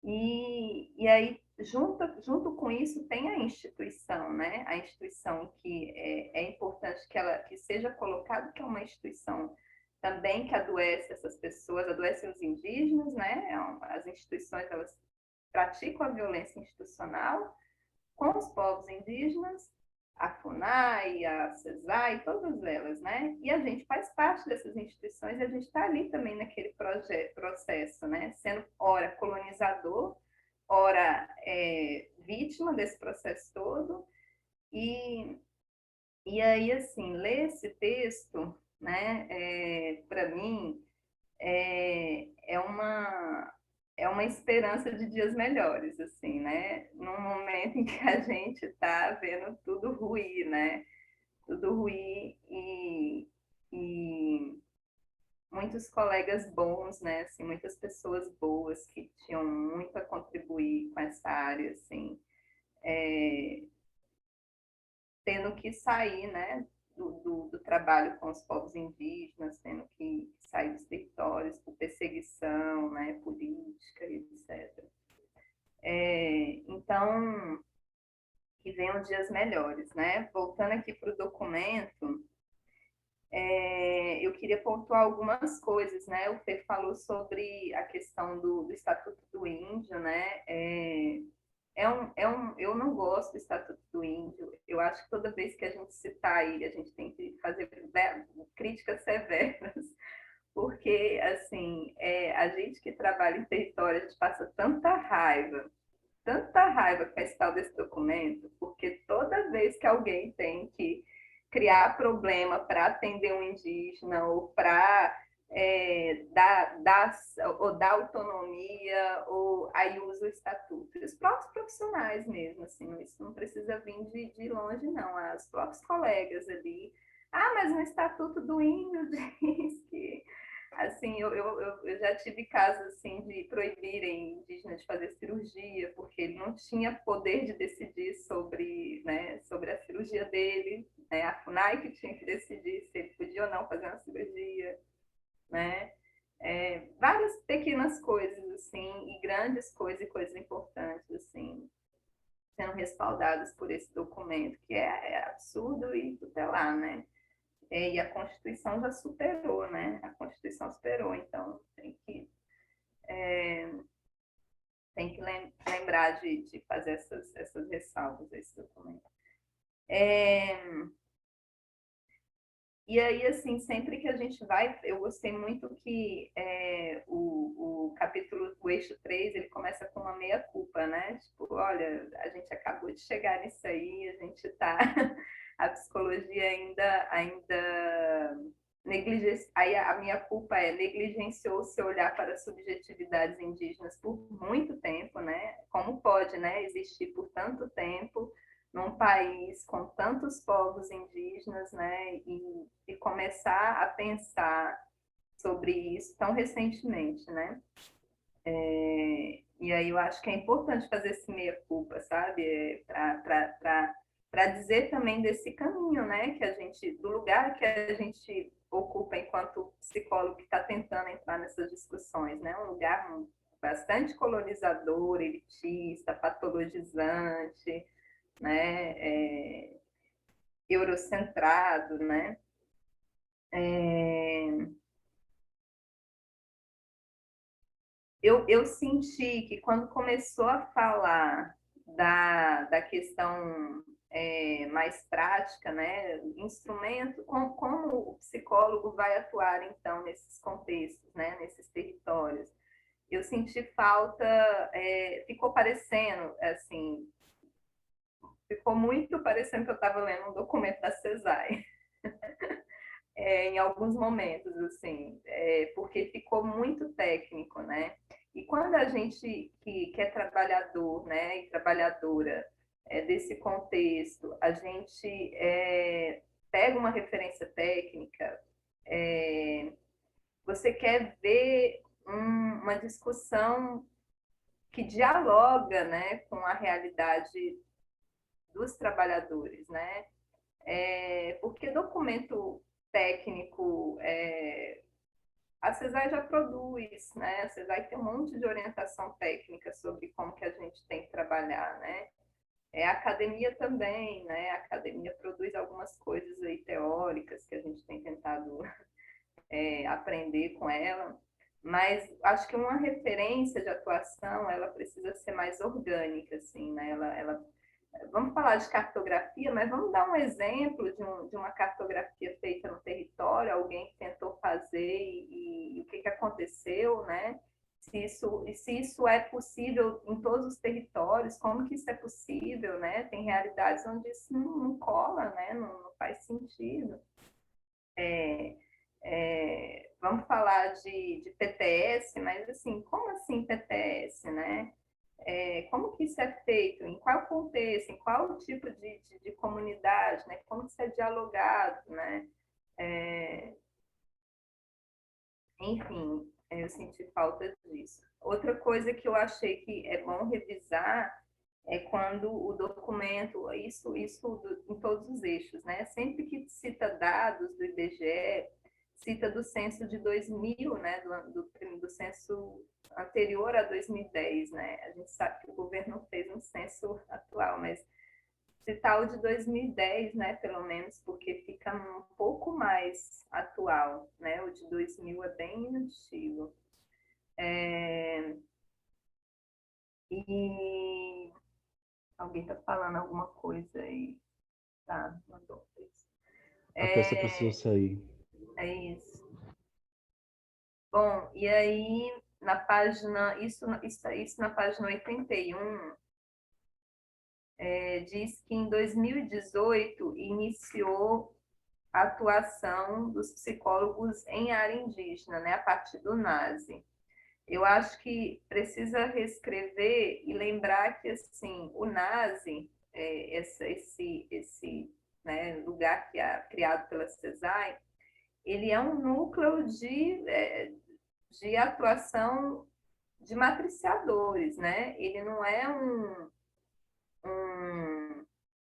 G: E aí junto com isso tem a instituição, né? A instituição que é importante que seja colocado que é uma instituição também que adoece essas pessoas, adoece os indígenas, né? As instituições, elas praticam a violência institucional com os povos indígenas, a FUNAI, a CESAI, todas elas, né? E a gente faz parte dessas instituições e a gente está ali também naquele processo, né? Sendo, ora, colonizador, ora, vítima desse processo todo. E aí, assim, ler esse texto, né, para mim, é uma esperança de dias melhores, assim, né? Num momento em que a gente está vendo tudo ruir, né? Tudo ruir e muitos colegas bons, né? Assim, muitas pessoas boas que tinham muito a contribuir com essa área, assim, tendo que sair, né? Do trabalho com os povos indígenas, tendo que sair dos territórios por perseguição, né, política, etc. Então, que venham dias melhores, né? Voltando aqui para o documento, eu queria pontuar algumas coisas, né? O Fê falou sobre a questão do Estatuto do Índio, né? Eu não gosto do Estatuto do Índio. Eu acho que toda vez que a gente citar ele, a gente tem que fazer críticas severas, porque, assim, a gente que trabalha em território, a gente passa tanta raiva com esse tal desse documento, porque toda vez que alguém tem que criar problema para atender um indígena ou para dar autonomia, ou aí usa o estatuto. E os próprios profissionais mesmo, assim, isso não precisa vir de longe, não. Os próprios colegas ali. Ah, mas no Estatuto do Índio diz que... Assim, eu já tive casos assim, de proibirem indígenas de fazer cirurgia, porque ele não tinha poder de decidir sobre, né, sobre a cirurgia dele, né? A FUNAI que tinha que decidir se ele podia ou não fazer uma cirurgia, né? Várias pequenas coisas, assim, e grandes coisas e coisas importantes, assim, sendo respaldadas por esse documento, que é absurdo e tutelar, né? E a Constituição já superou, né? A Constituição superou, então tem que lembrar de fazer essas ressalvas a esse documento. E aí, assim, sempre que a gente vai, eu gostei muito que o capítulo, o eixo 3, ele começa com uma meia-culpa, né? Tipo, olha, a gente acabou de chegar nisso aí, a gente está... A psicologia ainda negligenciou... Aí a minha culpa negligenciou seu olhar para as subjetividades indígenas por muito tempo, né? Como pode, né, existir por tanto tempo num país com tantos povos indígenas, né, e começar a pensar sobre isso tão recentemente, né? E aí eu acho que é importante fazer esse meia-culpa, sabe? Para dizer também desse caminho, né, que a gente, do lugar que a gente ocupa enquanto psicólogo que está tentando entrar nessas discussões, né? Um lugar bastante colonizador, elitista, patologizante, né, eurocentrado, né? Eu senti que quando começou a falar da questão mais prática, né, instrumento, como o psicólogo vai atuar, então, nesses contextos, né, nesses territórios, eu senti falta, ficou parecendo, assim, ficou muito parecendo que eu estava lendo um documento da CESAI. Em alguns momentos, assim, porque ficou muito técnico, né? E quando a gente que é trabalhador, né, e trabalhadora desse contexto, a gente pega uma referência técnica, você quer ver uma discussão que dialoga, né, com a realidade dos trabalhadores, né? Porque documento técnico A CESAI já produz, né? A CESAI tem um monte de orientação técnica sobre como que a gente tem que trabalhar, né? A academia também, né? A academia produz algumas coisas aí teóricas que a gente tem tentado aprender com ela, mas acho que uma referência de atuação, ela precisa ser mais orgânica, assim, né? Vamos falar de cartografia, mas vamos dar um exemplo de uma cartografia feita no território, alguém que tentou fazer e o que aconteceu, né? Se isso é possível em todos os territórios, como que isso é possível, né? Tem realidades onde isso não cola, né? Não faz sentido. Vamos falar de PTS, mas assim, como assim PTS, né? Como que isso é feito? Em qual contexto? Em qual tipo de comunidade? Né? Como isso é dialogado? Né? Enfim, eu senti falta disso. Outra coisa que eu achei que é bom revisar é quando o documento, isso em todos os eixos, né? Sempre que cita dados do IBGE, cita do censo de 2000, né? Do censo anterior a 2010, né? A gente sabe que o governo fez um censo atual, mas citar o de 2010, né? Pelo menos, porque fica um pouco mais atual, né? O de 2000 é bem antigo. E alguém está falando alguma coisa aí? Tá, mandou isso.
A: A peça precisou sair.
G: É isso. Bom, e aí, na página, isso na página 81, diz que em 2018 iniciou a atuação dos psicólogos em área indígena, né, a partir do NASE. Eu acho que precisa reescrever e lembrar que, assim, o NASE, esse né, lugar que é criado pela CESAI, ele é um núcleo de atuação de matriciadores, né? Ele não é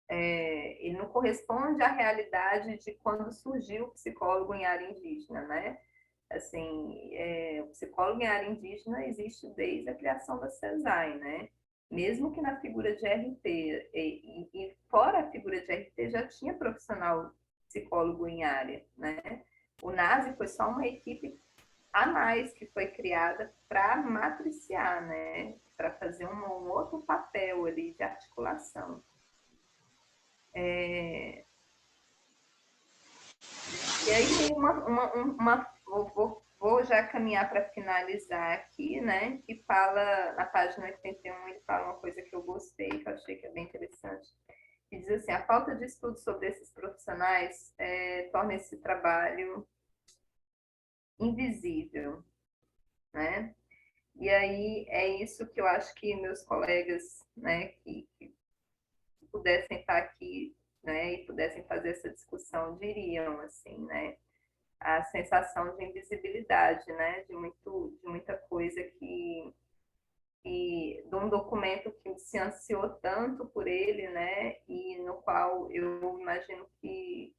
G: ele não corresponde à realidade de quando surgiu o psicólogo em área indígena, né? Assim, o psicólogo em área indígena existe desde a criação da CESAI, né? Mesmo que na figura de RT, e fora a figura de RT já tinha profissional psicólogo em área, né? O NASE foi só uma equipe a mais que foi criada para matriciar, né? Para fazer um outro papel ali de articulação. E aí tem vou já caminhar para finalizar aqui, né? Que fala, na página 81, ele fala uma coisa que eu gostei, que eu achei que é bem interessante. Que diz assim, a falta de estudo sobre esses profissionais torna esse trabalho invisível, né? E aí é isso que eu acho que meus colegas, né, que pudessem estar aqui, né, e pudessem fazer essa discussão diriam, assim, né? A sensação de invisibilidade, né, de muita coisa de um documento que se ansiou tanto por ele, né, e no qual eu imagino que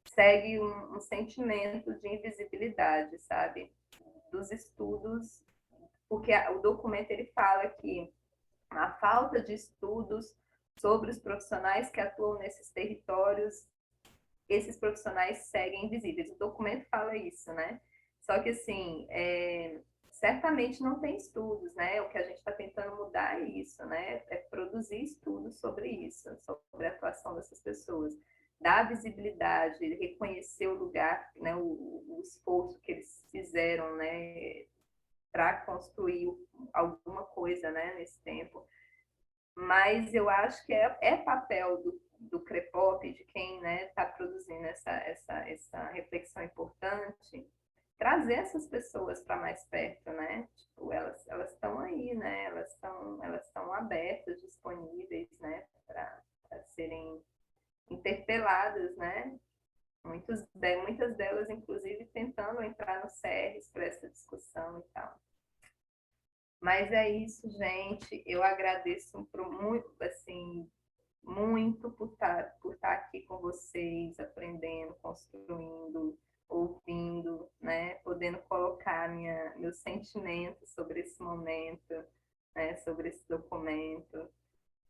G: segue um sentimento de invisibilidade, sabe, dos estudos, porque o documento ele fala que a falta de estudos sobre os profissionais que atuam nesses territórios, esses profissionais seguem invisíveis. O documento fala isso, né? Só que, assim, certamente não tem estudos, né? O que a gente está tentando mudar é isso, né? É produzir estudos sobre isso, sobre a atuação dessas pessoas. Dar visibilidade, reconhecer o lugar, né? O esforço que eles fizeram, né? Para construir alguma coisa, né? Nesse tempo. Mas eu acho que é papel do CREPOP, de quem está produzindo essa reflexão importante, trazer essas pessoas para mais perto, né? Tipo, elas estão aí, né? Elas estão abertas, disponíveis, né? Para serem interpeladas, né? Muitas delas, inclusive, tentando entrar no CERES para essa discussão e tal. Mas é isso, gente. Eu agradeço muito, assim, muito por estar aqui com vocês, aprendendo, construindo, ouvindo, né, podendo colocar meus sentimentos sobre esse momento, né, sobre esse documento.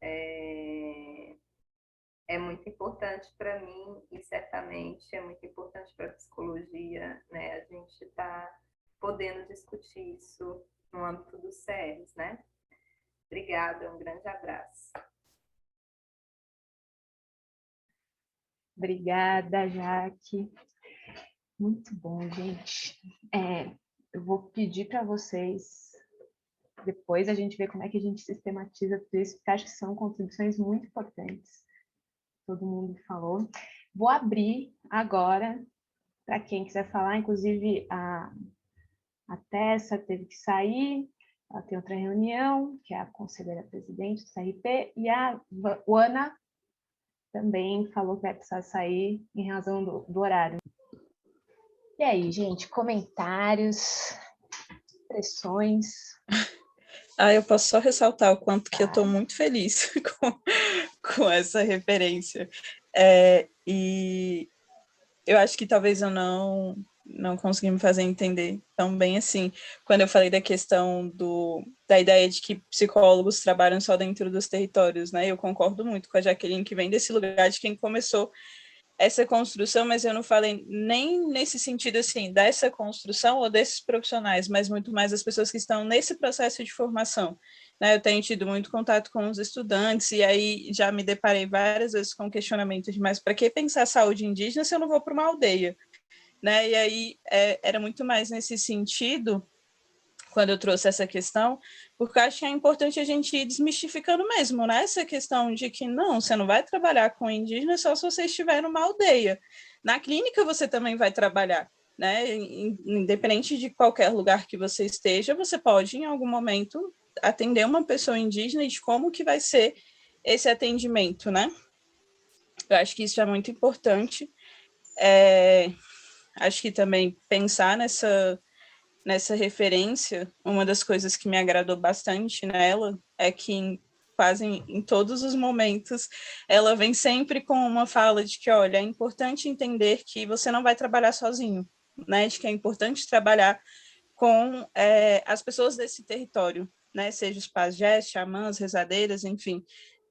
G: É muito importante para mim e certamente é muito importante para a psicologia, né, a gente está podendo discutir isso no âmbito dos CERs, né? Obrigada, um grande abraço.
B: Obrigada, Jaque. Muito bom, gente. Eu vou pedir para vocês, depois a gente vê como é que a gente sistematiza tudo isso, porque acho que são contribuições muito importantes. Todo mundo falou. Vou abrir agora para quem quiser falar, inclusive a Tessa teve que sair, ela tem outra reunião, que é a conselheira presidente do CRP, e a Ana também falou que vai precisar sair em razão do horário. E aí, gente, comentários, impressões?
D: Eu posso só ressaltar o quanto que eu estou muito feliz com essa referência. E eu acho que talvez eu não consegui me fazer entender tão bem assim, quando eu falei da questão da ideia de que psicólogos trabalham só dentro dos territórios, né? Eu concordo muito com a Jaqueline, que vem desse lugar de quem começou essa construção, mas eu não falei nem nesse sentido, assim, dessa construção ou desses profissionais, mas muito mais das pessoas que estão nesse processo de formação, né? Eu tenho tido muito contato com os estudantes e aí já me deparei várias vezes com questionamentos de, mas para que pensar saúde indígena se eu não vou para uma aldeia? Né? E aí era muito mais nesse sentido, quando eu trouxe essa questão, porque eu acho que é importante a gente ir desmistificando mesmo, né? Essa questão de que não, você não vai trabalhar com indígena só se você estiver numa aldeia. Na clínica você também vai trabalhar, né? Independente de qualquer lugar que você esteja, você pode, em algum momento, atender uma pessoa indígena e de como que vai ser esse atendimento, né? Eu acho que isso é muito importante. Acho que também pensar nessa referência, uma das coisas que me agradou bastante nela é que quase em todos os momentos ela vem sempre com uma fala de que, olha, é importante entender que você não vai trabalhar sozinho, né? De que é importante trabalhar com as pessoas desse território, né? Seja os pajés, xamãs, rezadeiras, enfim,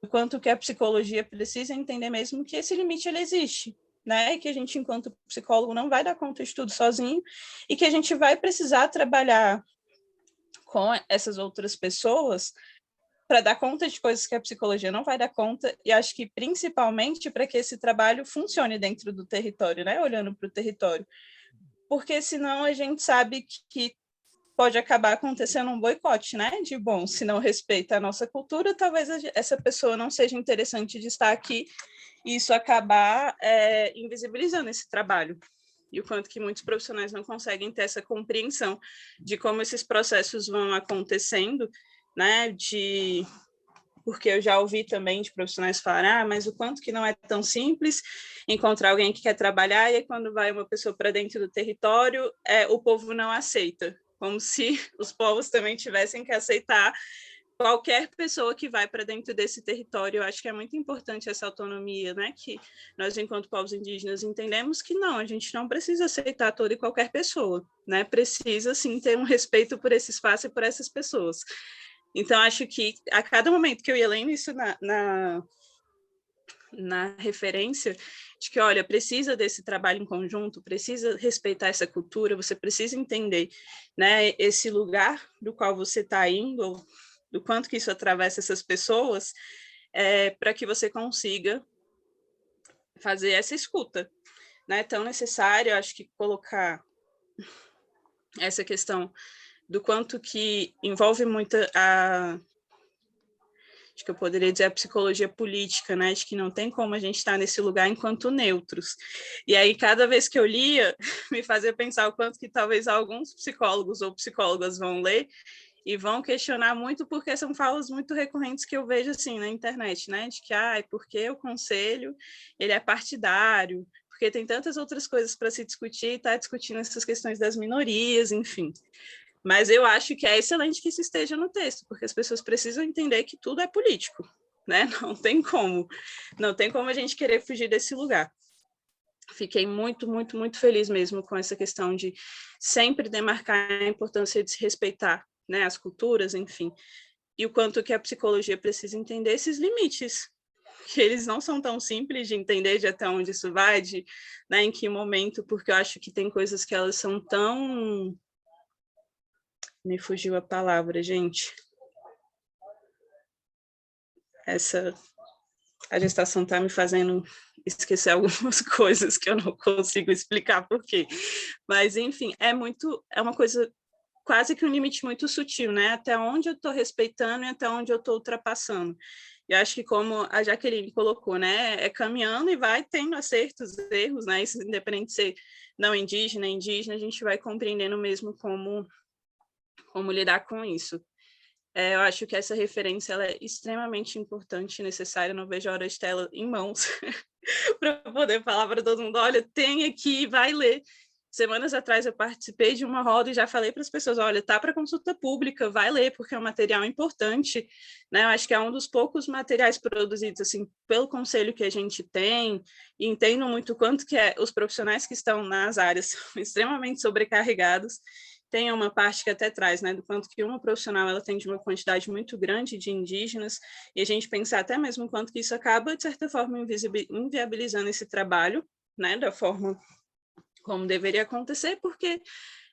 D: o quanto que a psicologia precisa entender mesmo que esse limite ele existe, né? E que a gente, enquanto psicólogo, não vai dar conta de tudo sozinho e que a gente vai precisar trabalhar com essas outras pessoas para dar conta de coisas que a psicologia não vai dar conta, e acho que principalmente para que esse trabalho funcione dentro do território, né? Olhando para o território. Porque senão a gente sabe que pode acabar acontecendo um boicote, né? De, bom, se não respeita a nossa cultura, talvez essa pessoa não seja interessante de estar aqui, e isso acabar invisibilizando esse trabalho. E o quanto que muitos profissionais não conseguem ter essa compreensão de como esses processos vão acontecendo, né? Porque eu já ouvi também de profissionais falar, mas o quanto que não é tão simples encontrar alguém que quer trabalhar, e aí quando vai uma pessoa para dentro do território, o povo não aceita, como se os povos também tivessem que aceitar qualquer pessoa que vai para dentro desse território. Eu acho que é muito importante essa autonomia, né? Que nós, enquanto povos indígenas, entendemos que não, a gente não precisa aceitar toda e qualquer pessoa, né? Precisa, sim, ter um respeito por esse espaço e por essas pessoas. Então, acho que a cada momento que eu ia lendo isso na referência, de que, olha, precisa desse trabalho em conjunto, precisa respeitar essa cultura, você precisa entender, né, esse lugar do qual você está indo, do quanto que isso atravessa essas pessoas, para que você consiga fazer essa escuta, né? Tão necessário, acho que colocar essa questão do quanto que envolve muito acho que eu poderia dizer a psicologia política, né? De que não tem como a gente estar nesse lugar enquanto neutros. E aí, cada vez que eu lia, me fazia pensar o quanto que talvez alguns psicólogos ou psicólogas vão ler e vão questionar muito, porque são falas muito recorrentes que eu vejo assim na internet, né? De que, porque o conselho ele é partidário, porque tem tantas outras coisas para se discutir, e está discutindo essas questões das minorias, enfim. Mas eu acho que é excelente que isso esteja no texto, porque as pessoas precisam entender que tudo é político, né? Não tem como a gente querer fugir desse lugar. fiquei muito, muito, muito feliz mesmo com essa questão de sempre demarcar a importância de se respeitar, né, as culturas, enfim, e o quanto que a psicologia precisa entender esses limites, que eles não são tão simples de entender de até onde isso vai, de, né, em que momento, porque eu acho que tem coisas que elas são tão... Me fugiu a palavra, gente. A gestação está me fazendo esquecer algumas coisas que eu não consigo explicar por quê. Mas, enfim, é uma coisa quase que um limite muito sutil, né? Até onde eu estou respeitando e até onde eu estou ultrapassando. E acho que, como a Jaqueline colocou, né, é caminhando e vai tendo acertos, erros, né? Isso, independente de ser não indígena, indígena, a gente vai compreendendo mesmo como lidar com isso. Eu acho que essa referência ela é extremamente importante e necessária. Não vejo a hora de ter ela em mãos para poder falar para todo mundo: olha, tem aqui, vai ler. Semanas atrás eu participei de uma roda e já falei para as pessoas: olha, tá para consulta pública, vai ler, porque é um material importante, né? Eu acho que é um dos poucos materiais produzidos assim pelo conselho que a gente tem, e entendo muito quanto que os profissionais que estão nas áreas são extremamente sobrecarregados. Tem uma parte que até traz, né, do quanto que uma profissional ela tem de uma quantidade muito grande de indígenas, e a gente pensar até mesmo quanto que isso acaba, de certa forma, inviabilizando esse trabalho, né, da forma como deveria acontecer, porque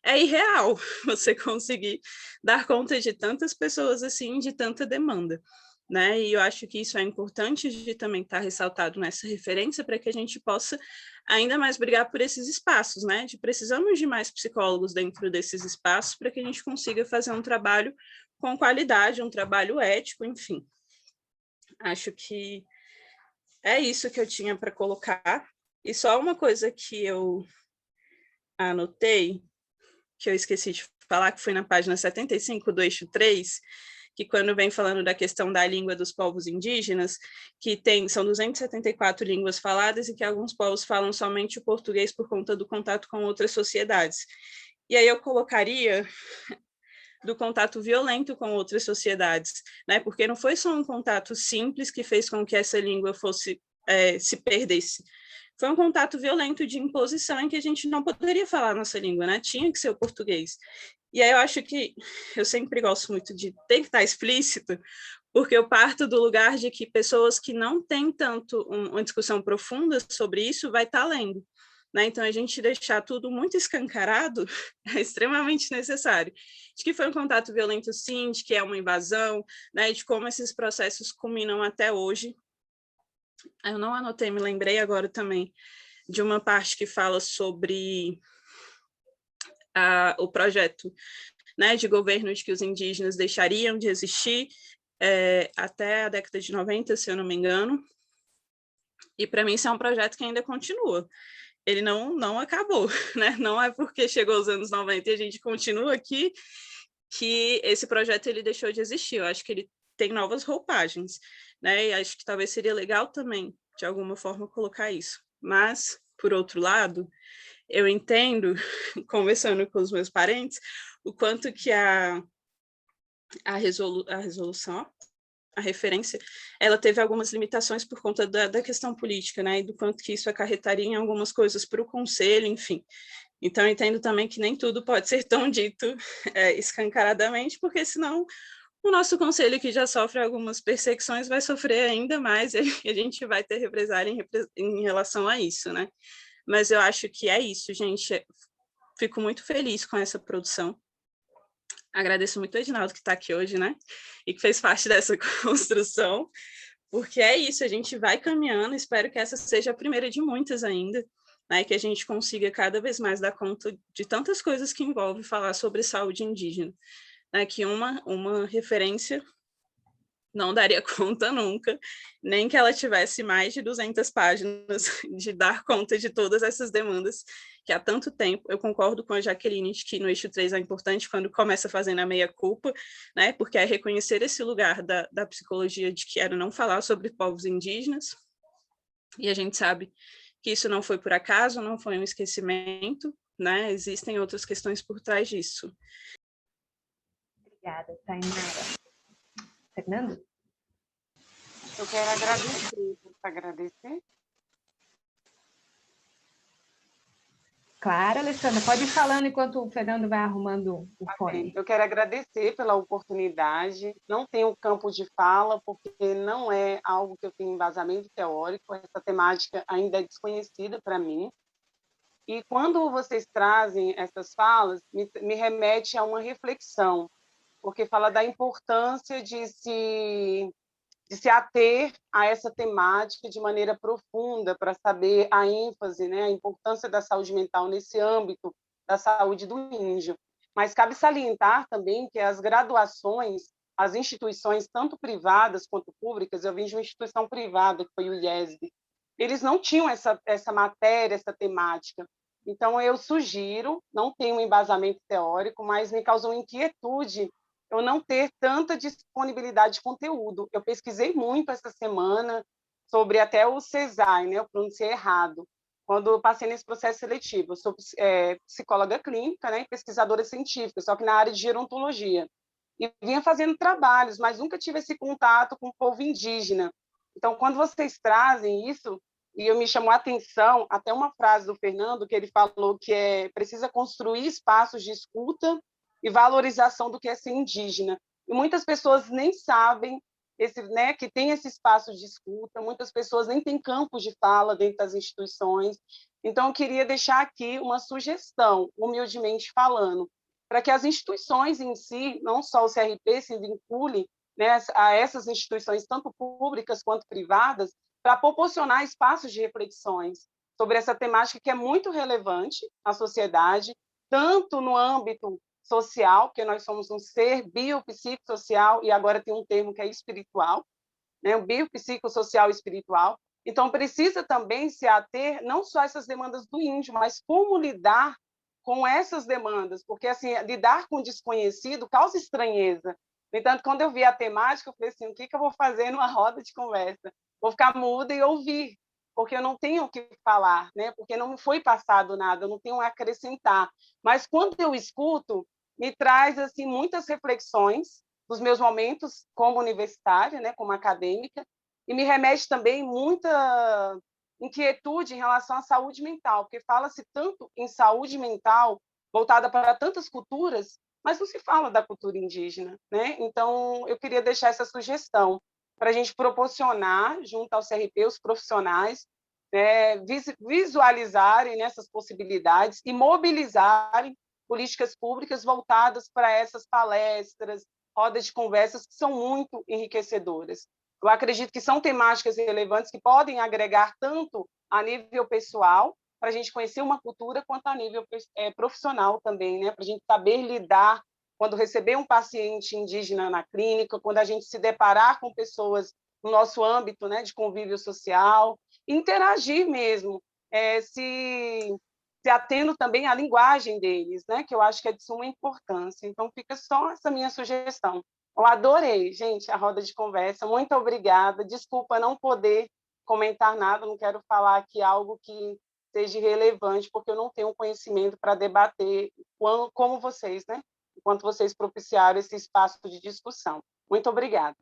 D: é irreal você conseguir dar conta de tantas pessoas assim, de tanta demanda, né? E eu acho que isso é importante de também estar ressaltado nessa referência para que a gente possa ainda mais brigar por esses espaços, né? Precisamos de mais psicólogos dentro desses espaços para que a gente consiga fazer um trabalho com qualidade, um trabalho ético, enfim. Acho que é isso que eu tinha para colocar. E só uma coisa que eu anotei, que eu esqueci de falar, que foi na página 75 do eixo 3, que quando vem falando da questão da língua dos povos indígenas, que são 274 línguas faladas e que alguns povos falam somente o português por conta do contato com outras sociedades. E aí eu colocaria do contato violento com outras sociedades, né? Porque não foi só um contato simples que fez com que essa língua se perdesse. Foi um contato violento de imposição em que a gente não poderia falar a nossa língua, né? Tinha que ser o português. E aí eu acho que eu sempre gosto muito de ter que estar explícito, porque eu parto do lugar de que pessoas que não têm tanto uma discussão profunda sobre isso vai estar lendo, né? Então, a gente deixar tudo muito escancarado é extremamente necessário. De que foi um contato violento, sim, de que é uma invasão, né? De como esses processos culminam até hoje. Eu não anotei, me lembrei agora também de uma parte que fala sobre o projeto, né, de governo de que os indígenas deixariam de existir até a década de 90, se eu não me engano. E para mim isso é um projeto que ainda continua. Ele não acabou, né? Não é porque chegou os anos 90 e a gente continua aqui que esse projeto ele deixou de existir. Eu acho que ele tem novas roupagens, né? E acho que talvez seria legal também, de alguma forma, colocar isso. Mas, por outro lado, eu entendo, conversando com os meus parentes, o quanto que a resolução, a referência, ela teve algumas limitações por conta da questão política, né? E do quanto que isso acarretaria em algumas coisas para o conselho, enfim. Então, eu entendo também que nem tudo pode ser tão dito escancaradamente, porque senão o nosso conselho, que já sofre algumas perseguições, vai sofrer ainda mais e a gente vai ter represália em relação a isso, né? Mas eu acho que é isso, gente. Fico muito feliz com essa produção. Agradeço muito o Edinaldo, que está aqui hoje, né? E que fez parte dessa construção, porque é isso, a gente vai caminhando, espero que essa seja a primeira de muitas ainda, né? Que a gente consiga cada vez mais dar conta de tantas coisas que envolve falar sobre saúde indígena. Que uma referência não daria conta nunca, nem que ela tivesse mais de 200 páginas de dar conta de todas essas demandas que há tanto tempo. Eu concordo com a Jaqueline de que no eixo 3 é importante quando começa fazendo a meia-culpa, né, porque é reconhecer esse lugar da psicologia de que era não falar sobre povos indígenas, e a gente sabe que isso não foi por acaso, não foi um esquecimento, né, existem outras questões por trás disso.
B: Obrigada, Tainara. Fernando?
L: Eu quero agradecer.
B: Claro, Alessandra, pode ir falando enquanto o Fernando vai arrumando o fone.
L: Eu quero agradecer pela oportunidade. Não tenho campo de fala, porque não é algo que eu tenho embasamento teórico. Essa temática ainda é desconhecida para mim. E quando vocês trazem essas falas, me remete a uma reflexão, porque fala da importância de se ater a essa temática de maneira profunda, para saber a ênfase, né, a importância da saúde mental nesse âmbito da saúde do índio. Mas cabe salientar também que as graduações, as instituições, tanto privadas quanto públicas, eu vim de uma instituição privada, que foi o IESB, eles não tinham essa matéria, essa temática. Então, eu sugiro, não tenho um embasamento teórico, mas me causou inquietude eu não ter tanta disponibilidade de conteúdo. Eu pesquisei muito essa semana sobre até o CESAI, né? Eu pronunciei errado, quando eu passei nesse processo seletivo. Eu sou psicóloga clínica, né? E pesquisadora científica, só que na área de gerontologia. E vinha fazendo trabalhos, mas nunca tive esse contato com o povo indígena. Então, quando vocês trazem isso, e eu me chamou a atenção, até uma frase do Fernando, que ele falou que precisa construir espaços de escuta e valorização do que é ser indígena. E muitas pessoas nem sabem né, que tem esse espaço de escuta, muitas pessoas nem têm campos de fala dentro das instituições. Então, eu queria deixar aqui uma sugestão, humildemente falando, para que as instituições em si, não só o CRP, se vincule, né, a essas instituições, tanto públicas quanto privadas, para proporcionar espaços de reflexões sobre essa temática que é muito relevante à sociedade, tanto no âmbito social, porque nós somos um ser biopsicossocial, e agora tem um termo que é espiritual, né? O biopsicossocial e espiritual. Então, precisa também se ater não só a essas demandas do índio, mas como lidar com essas demandas, porque assim, lidar com o desconhecido causa estranheza. No entanto, quando eu vi a temática, eu falei assim, o que eu vou fazer numa roda de conversa? Vou ficar muda e ouvir, porque eu não tenho o que falar, né? Porque não me foi passado nada, eu não tenho a acrescentar. Mas quando eu escuto, me traz assim muitas reflexões dos meus momentos como universitária, né, como acadêmica, e me remete também muita inquietude em relação à saúde mental, porque fala-se tanto em saúde mental voltada para tantas culturas, mas não se fala da cultura indígena, né? Então, eu queria deixar essa sugestão para a gente proporcionar, junto ao CRP, os profissionais, né, visualizarem nessas possibilidades e mobilizarem políticas públicas voltadas para essas palestras, rodas de conversas que são muito enriquecedoras. Eu acredito que são temáticas relevantes que podem agregar tanto a nível pessoal, para a gente conhecer uma cultura, quanto a nível profissional também, né? Para a gente saber lidar quando receber um paciente indígena na clínica, quando a gente se deparar com pessoas no nosso âmbito, né, de convívio social, interagir mesmo, se atendo também à linguagem deles, né, que eu acho que é de suma importância. Então, fica só essa minha sugestão. Eu adorei, gente, a roda de conversa. Muito obrigada. Desculpa não poder comentar nada, não quero falar aqui algo que seja relevante, porque eu não tenho conhecimento para debater como vocês, né? Enquanto vocês propiciaram esse espaço de discussão. Muito obrigada.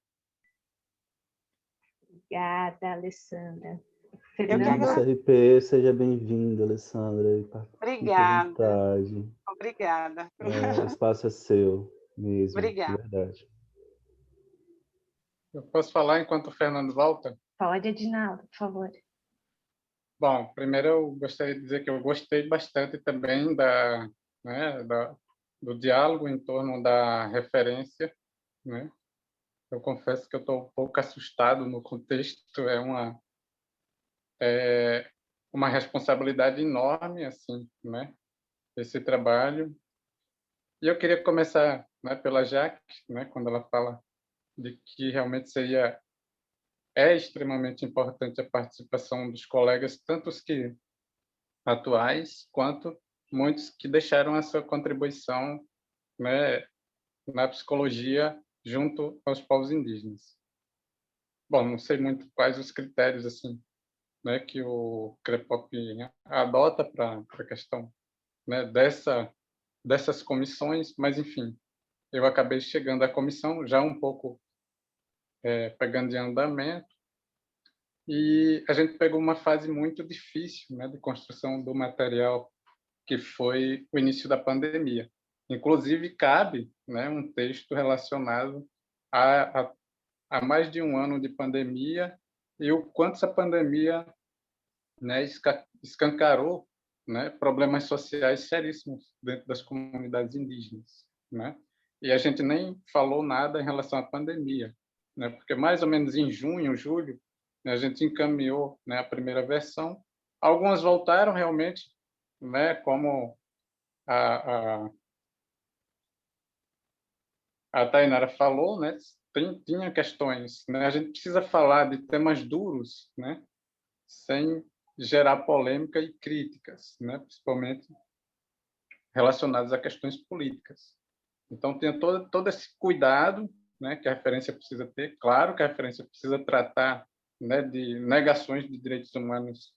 B: Obrigada, Alessandra.
A: Fernando CRP, seja bem-vinda, Alessandra.
L: Obrigada. Obrigada.
A: O espaço é seu mesmo,
L: obrigada.
A: De verdade.
I: Eu posso falar enquanto o Fernando volta?
B: Pode, Edinaldo, por favor.
I: Bom, primeiro eu gostaria de dizer que eu gostei bastante também do diálogo em torno da referência, né? Eu confesso que eu estou um pouco assustado no contexto, é uma responsabilidade enorme, assim, né? Esse trabalho. E eu queria começar, né, pela Jaque, né, quando ela fala de que realmente é extremamente importante a participação dos colegas, tanto os que atuais quanto muitos que deixaram a sua contribuição, né, na psicologia junto aos povos indígenas. Bom, não sei muito quais os critérios assim, né, que o CREPOP adota para a questão, né, dessas comissões, mas enfim, eu acabei chegando à comissão já um pouco pegando de andamento, e a gente pegou uma fase muito difícil, né, de construção do material que foi o início da pandemia. Inclusive, cabe, né, um texto relacionado a mais de um ano de pandemia e o quanto essa pandemia, né, escancarou, né, problemas sociais seríssimos dentro das comunidades indígenas, né? E a gente nem falou nada em relação à pandemia, né? Porque mais ou menos em junho, julho, né, a gente encaminhou, né, a primeira versão. Algumas voltaram realmente, né, como a Tainara falou, né? Tinha questões, né? A gente precisa falar de temas duros, né? Sem gerar polêmica e críticas, né? Principalmente relacionadas a questões políticas. Então, tem todo esse cuidado, né? Que a referência precisa ter. Claro que a referência precisa tratar, né? De negações de direitos humanos,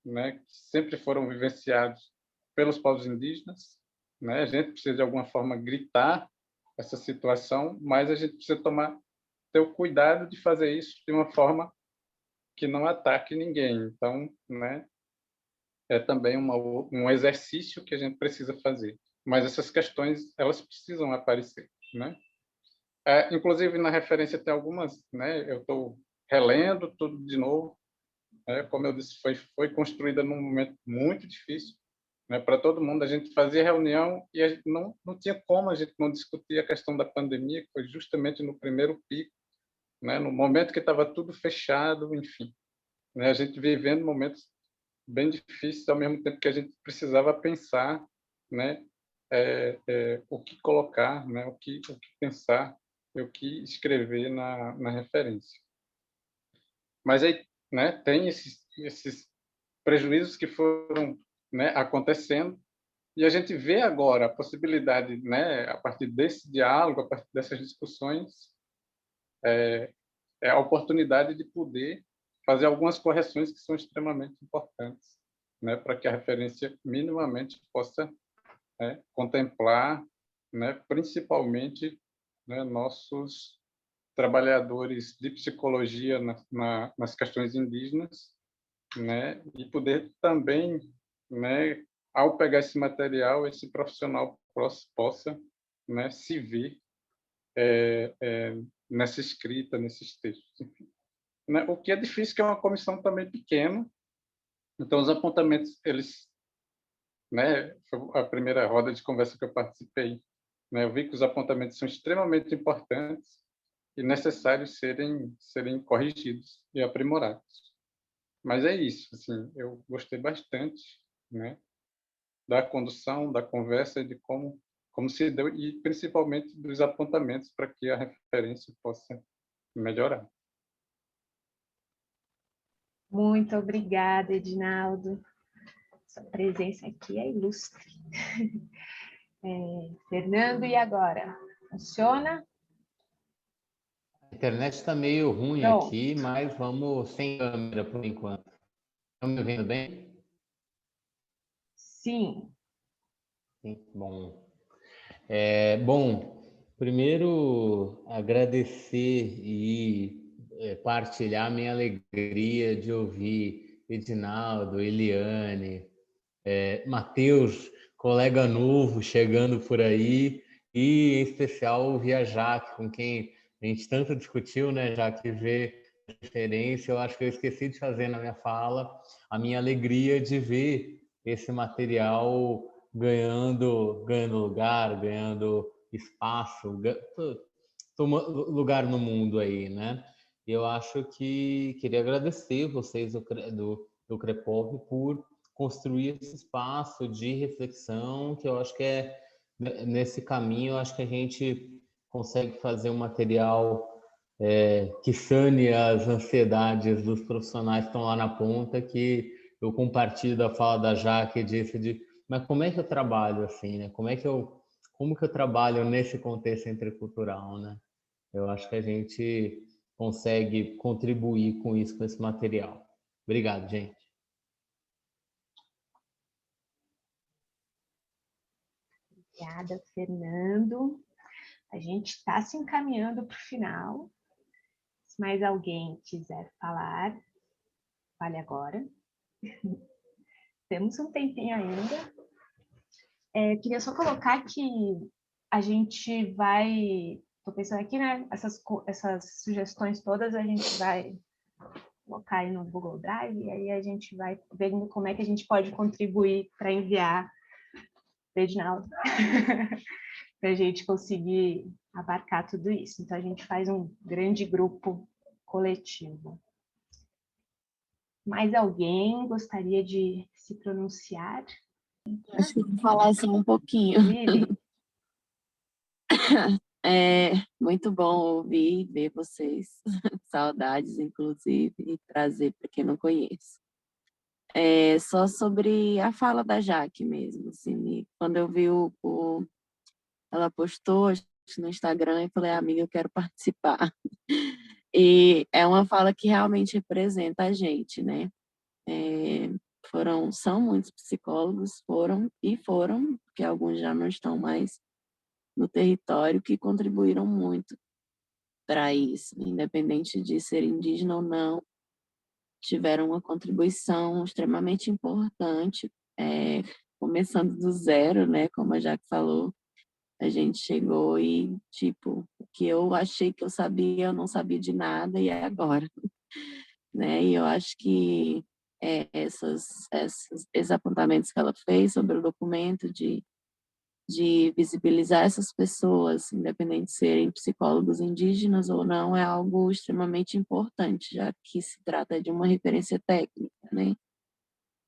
I: né? Que sempre foram vivenciados pelos povos indígenas, né? A gente precisa de alguma forma gritar essa situação, mas a gente precisa ter o cuidado de fazer isso de uma forma que não ataque ninguém. Então, né, é também um exercício que a gente precisa fazer. Mas essas questões, elas precisam aparecer, né? Inclusive, na referência tem algumas, né? Eu estou relendo tudo de novo. Como eu disse, foi construída num momento muito difícil, né, para todo mundo. A gente fazia reunião e a gente não tinha como a gente não discutir a questão da pandemia, que foi justamente no primeiro pico, né, no momento que estava tudo fechado, enfim, né, a gente vivendo momentos bem difíceis, ao mesmo tempo que a gente precisava pensar, né, o que colocar, né, o que pensar, o que escrever na referência. Mas aí, né, tem esses prejuízos que foram, né, acontecendo, e a gente vê agora a possibilidade, né, a partir desse diálogo, a partir dessas discussões, a oportunidade de poder fazer algumas correções que são extremamente importantes, né, para que a referência minimamente possa, né, contemplar, né, principalmente, né, nossos trabalhadores de psicologia nas questões indígenas, né, e poder também, né, ao pegar esse material, esse profissional possa, né, se ver nessa escrita, nesses textos, enfim. Né, o que é difícil, que é uma comissão também pequena, então os apontamentos, eles, né, foi a primeira roda de conversa que eu participei, né, eu vi que os apontamentos são extremamente importantes e necessários serem corrigidos e aprimorados. Mas é isso, assim, eu gostei bastante, né, da condução, da conversa, de como se deu, e principalmente dos apontamentos para que a referência possa melhorar.
B: Muito obrigada, Edinaldo. Sua presença aqui é ilustre. Fernando, e agora? Funciona?
H: A internet está meio ruim
B: Pronto.
H: aqui, mas vamos sem câmera por enquanto. Estão me ouvindo bem?
B: Sim.
H: Sim, bom. Bom, primeiro agradecer e partilhar minha alegria de ouvir Edinaldo, Eliane, Matheus, colega novo chegando por aí, e em especial ouvir a Jaque, com quem a gente tanto discutiu, né, Jaque, ver referência. Eu acho que eu esqueci de fazer na minha fala a minha alegria de ver esse material ganhando lugar, ganhando espaço, tomando lugar no mundo aí, né? E eu acho que queria agradecer vocês do CREPOV por construir esse espaço de reflexão, que eu acho que nesse caminho, eu acho que a gente consegue fazer um material que sane as ansiedades dos profissionais que estão lá na ponta, que eu compartilho da fala da Jaque, mas como é que eu trabalho assim, né? Como que eu trabalho nesse contexto intercultural, né? Eu acho que a gente consegue contribuir com isso, com esse material. Obrigado, gente.
B: Obrigada, Fernando. A gente está se encaminhando para o final. Se mais alguém quiser falar, fale agora. Temos um tempinho ainda. Queria só colocar que a gente vai... Estou pensando aqui, né? Essas sugestões todas a gente vai colocar aí no Google Drive e aí a gente vai vendo como é que a gente pode contribuir para enviar Reginaldo, para a gente conseguir abarcar tudo isso. Então, a gente faz um grande grupo coletivo. Mais alguém gostaria de se pronunciar?
F: Acho que eu vou falar só um pouquinho. Muito bom ouvir e ver vocês. Saudades, inclusive, e trazer para quem não conhece. Só sobre a fala da Jaque mesmo. Assim, quando eu vi ela postou no Instagram e falei, amiga, eu quero participar. E é uma fala que realmente representa a gente, né? São muitos psicólogos, foram, porque alguns já não estão mais no território, que contribuíram muito para isso, independente de ser indígena ou não, tiveram uma contribuição extremamente importante, começando do zero, né, como a Jaque falou, a gente chegou e, tipo, o que eu achei que eu sabia, eu não sabia de nada, e é agora, né, e eu acho que esses apontamentos que ela fez sobre o documento de visibilizar essas pessoas, independente de serem psicólogos indígenas ou não, é algo extremamente importante, já que se trata de uma referência técnica, né?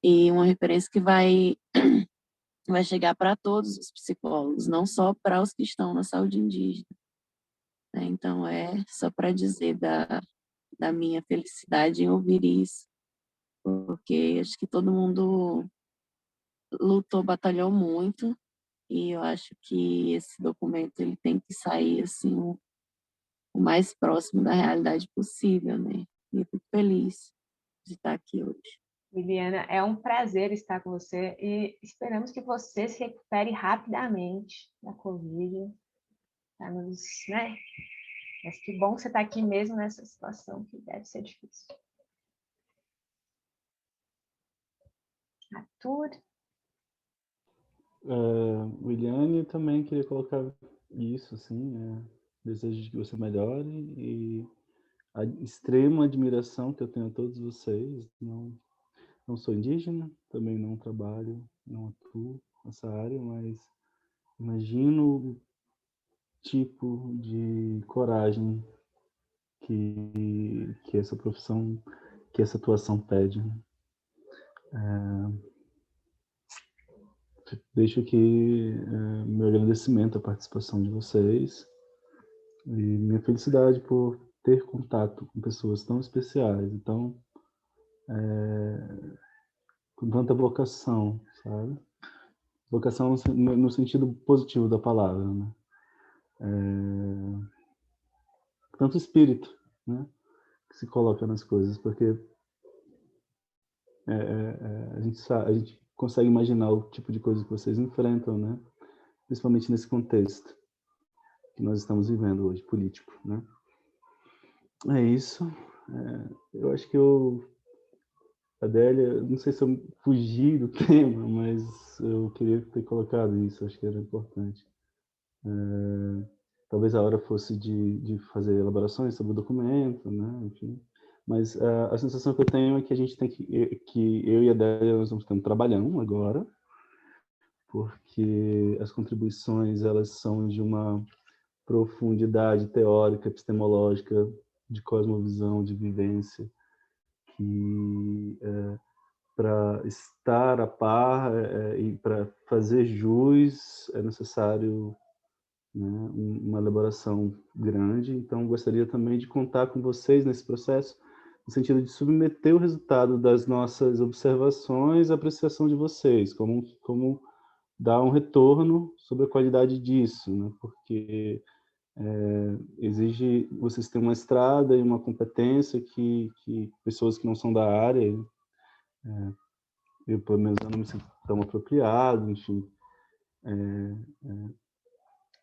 F: E uma referência que vai chegar para todos os psicólogos, não só para os que estão na saúde indígena, né? Então, é só para dizer da minha felicidade em ouvir isso, porque acho que todo mundo lutou, batalhou muito, e eu acho que esse documento ele tem que sair assim o mais próximo da realidade possível, né? E eu fico feliz de estar aqui hoje.
B: Liliana, é um prazer estar com você e esperamos que você se recupere rapidamente da Covid. Né? Mas que bom que você está aqui mesmo nessa situação que deve ser difícil. Arthur?
A: Williane, também queria colocar isso, assim, desejo que você melhore e a extrema admiração que eu tenho a todos vocês. Não sou indígena, também não trabalho, não atuo nessa área, mas imagino o tipo de coragem que essa profissão, que essa atuação pede. Deixo aqui meu agradecimento à participação de vocês e minha felicidade por ter contato com pessoas tão especiais, então com tanta vocação, sabe? Vocação no sentido positivo da palavra, né? Tanto espírito, né, que se coloca nas coisas, porque a gente consegue imaginar o tipo de coisa que vocês enfrentam, né? Principalmente nesse contexto que nós estamos vivendo hoje, político, né? É isso. Eu acho que Adélia, não sei se eu fugi do tema, mas eu queria ter colocado isso, acho que era importante. Talvez a hora fosse de fazer elaborações sobre o documento, né? Enfim. Mas a sensação que eu tenho é que a gente tem que eu e a Adélia, nós vamos ter um trabalhão agora, porque as contribuições, elas são de uma profundidade teórica, epistemológica, de cosmovisão, de vivência, que para estar a par e para fazer jus é necessário, né, uma elaboração grande. Então, gostaria também de contar com vocês nesse processo, no sentido de submeter o resultado das nossas observações à apreciação de vocês, como dar um retorno sobre a qualidade disso, né? Porque exige vocês terem uma estrada e uma competência que pessoas que não são da área, eu pelo menos não me sinto tão apropriado, enfim.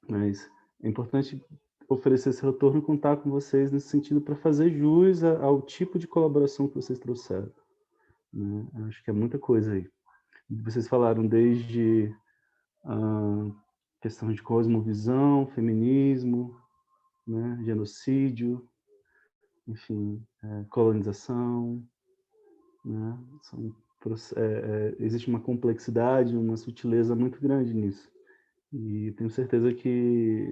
A: Mas é importante oferecer esse retorno e contar com vocês nesse sentido para fazer jus ao tipo de colaboração que vocês trouxeram, né? Acho que é muita coisa aí. Vocês falaram desde questão de cosmovisão, feminismo, né, genocídio, enfim, colonização, né, existe uma complexidade, uma sutileza muito grande nisso. E tenho certeza que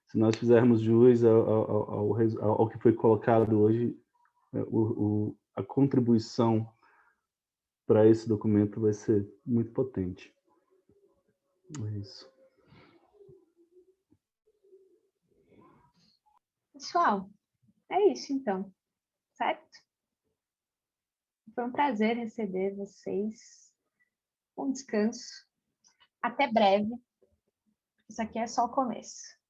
A: se nós fizermos jus ao que foi colocado hoje, a contribuição para esse documento vai ser muito potente. É isso.
B: Pessoal, é isso então, certo? Foi um prazer receber vocês. Bom descanso. Até breve. Isso aqui é só o começo.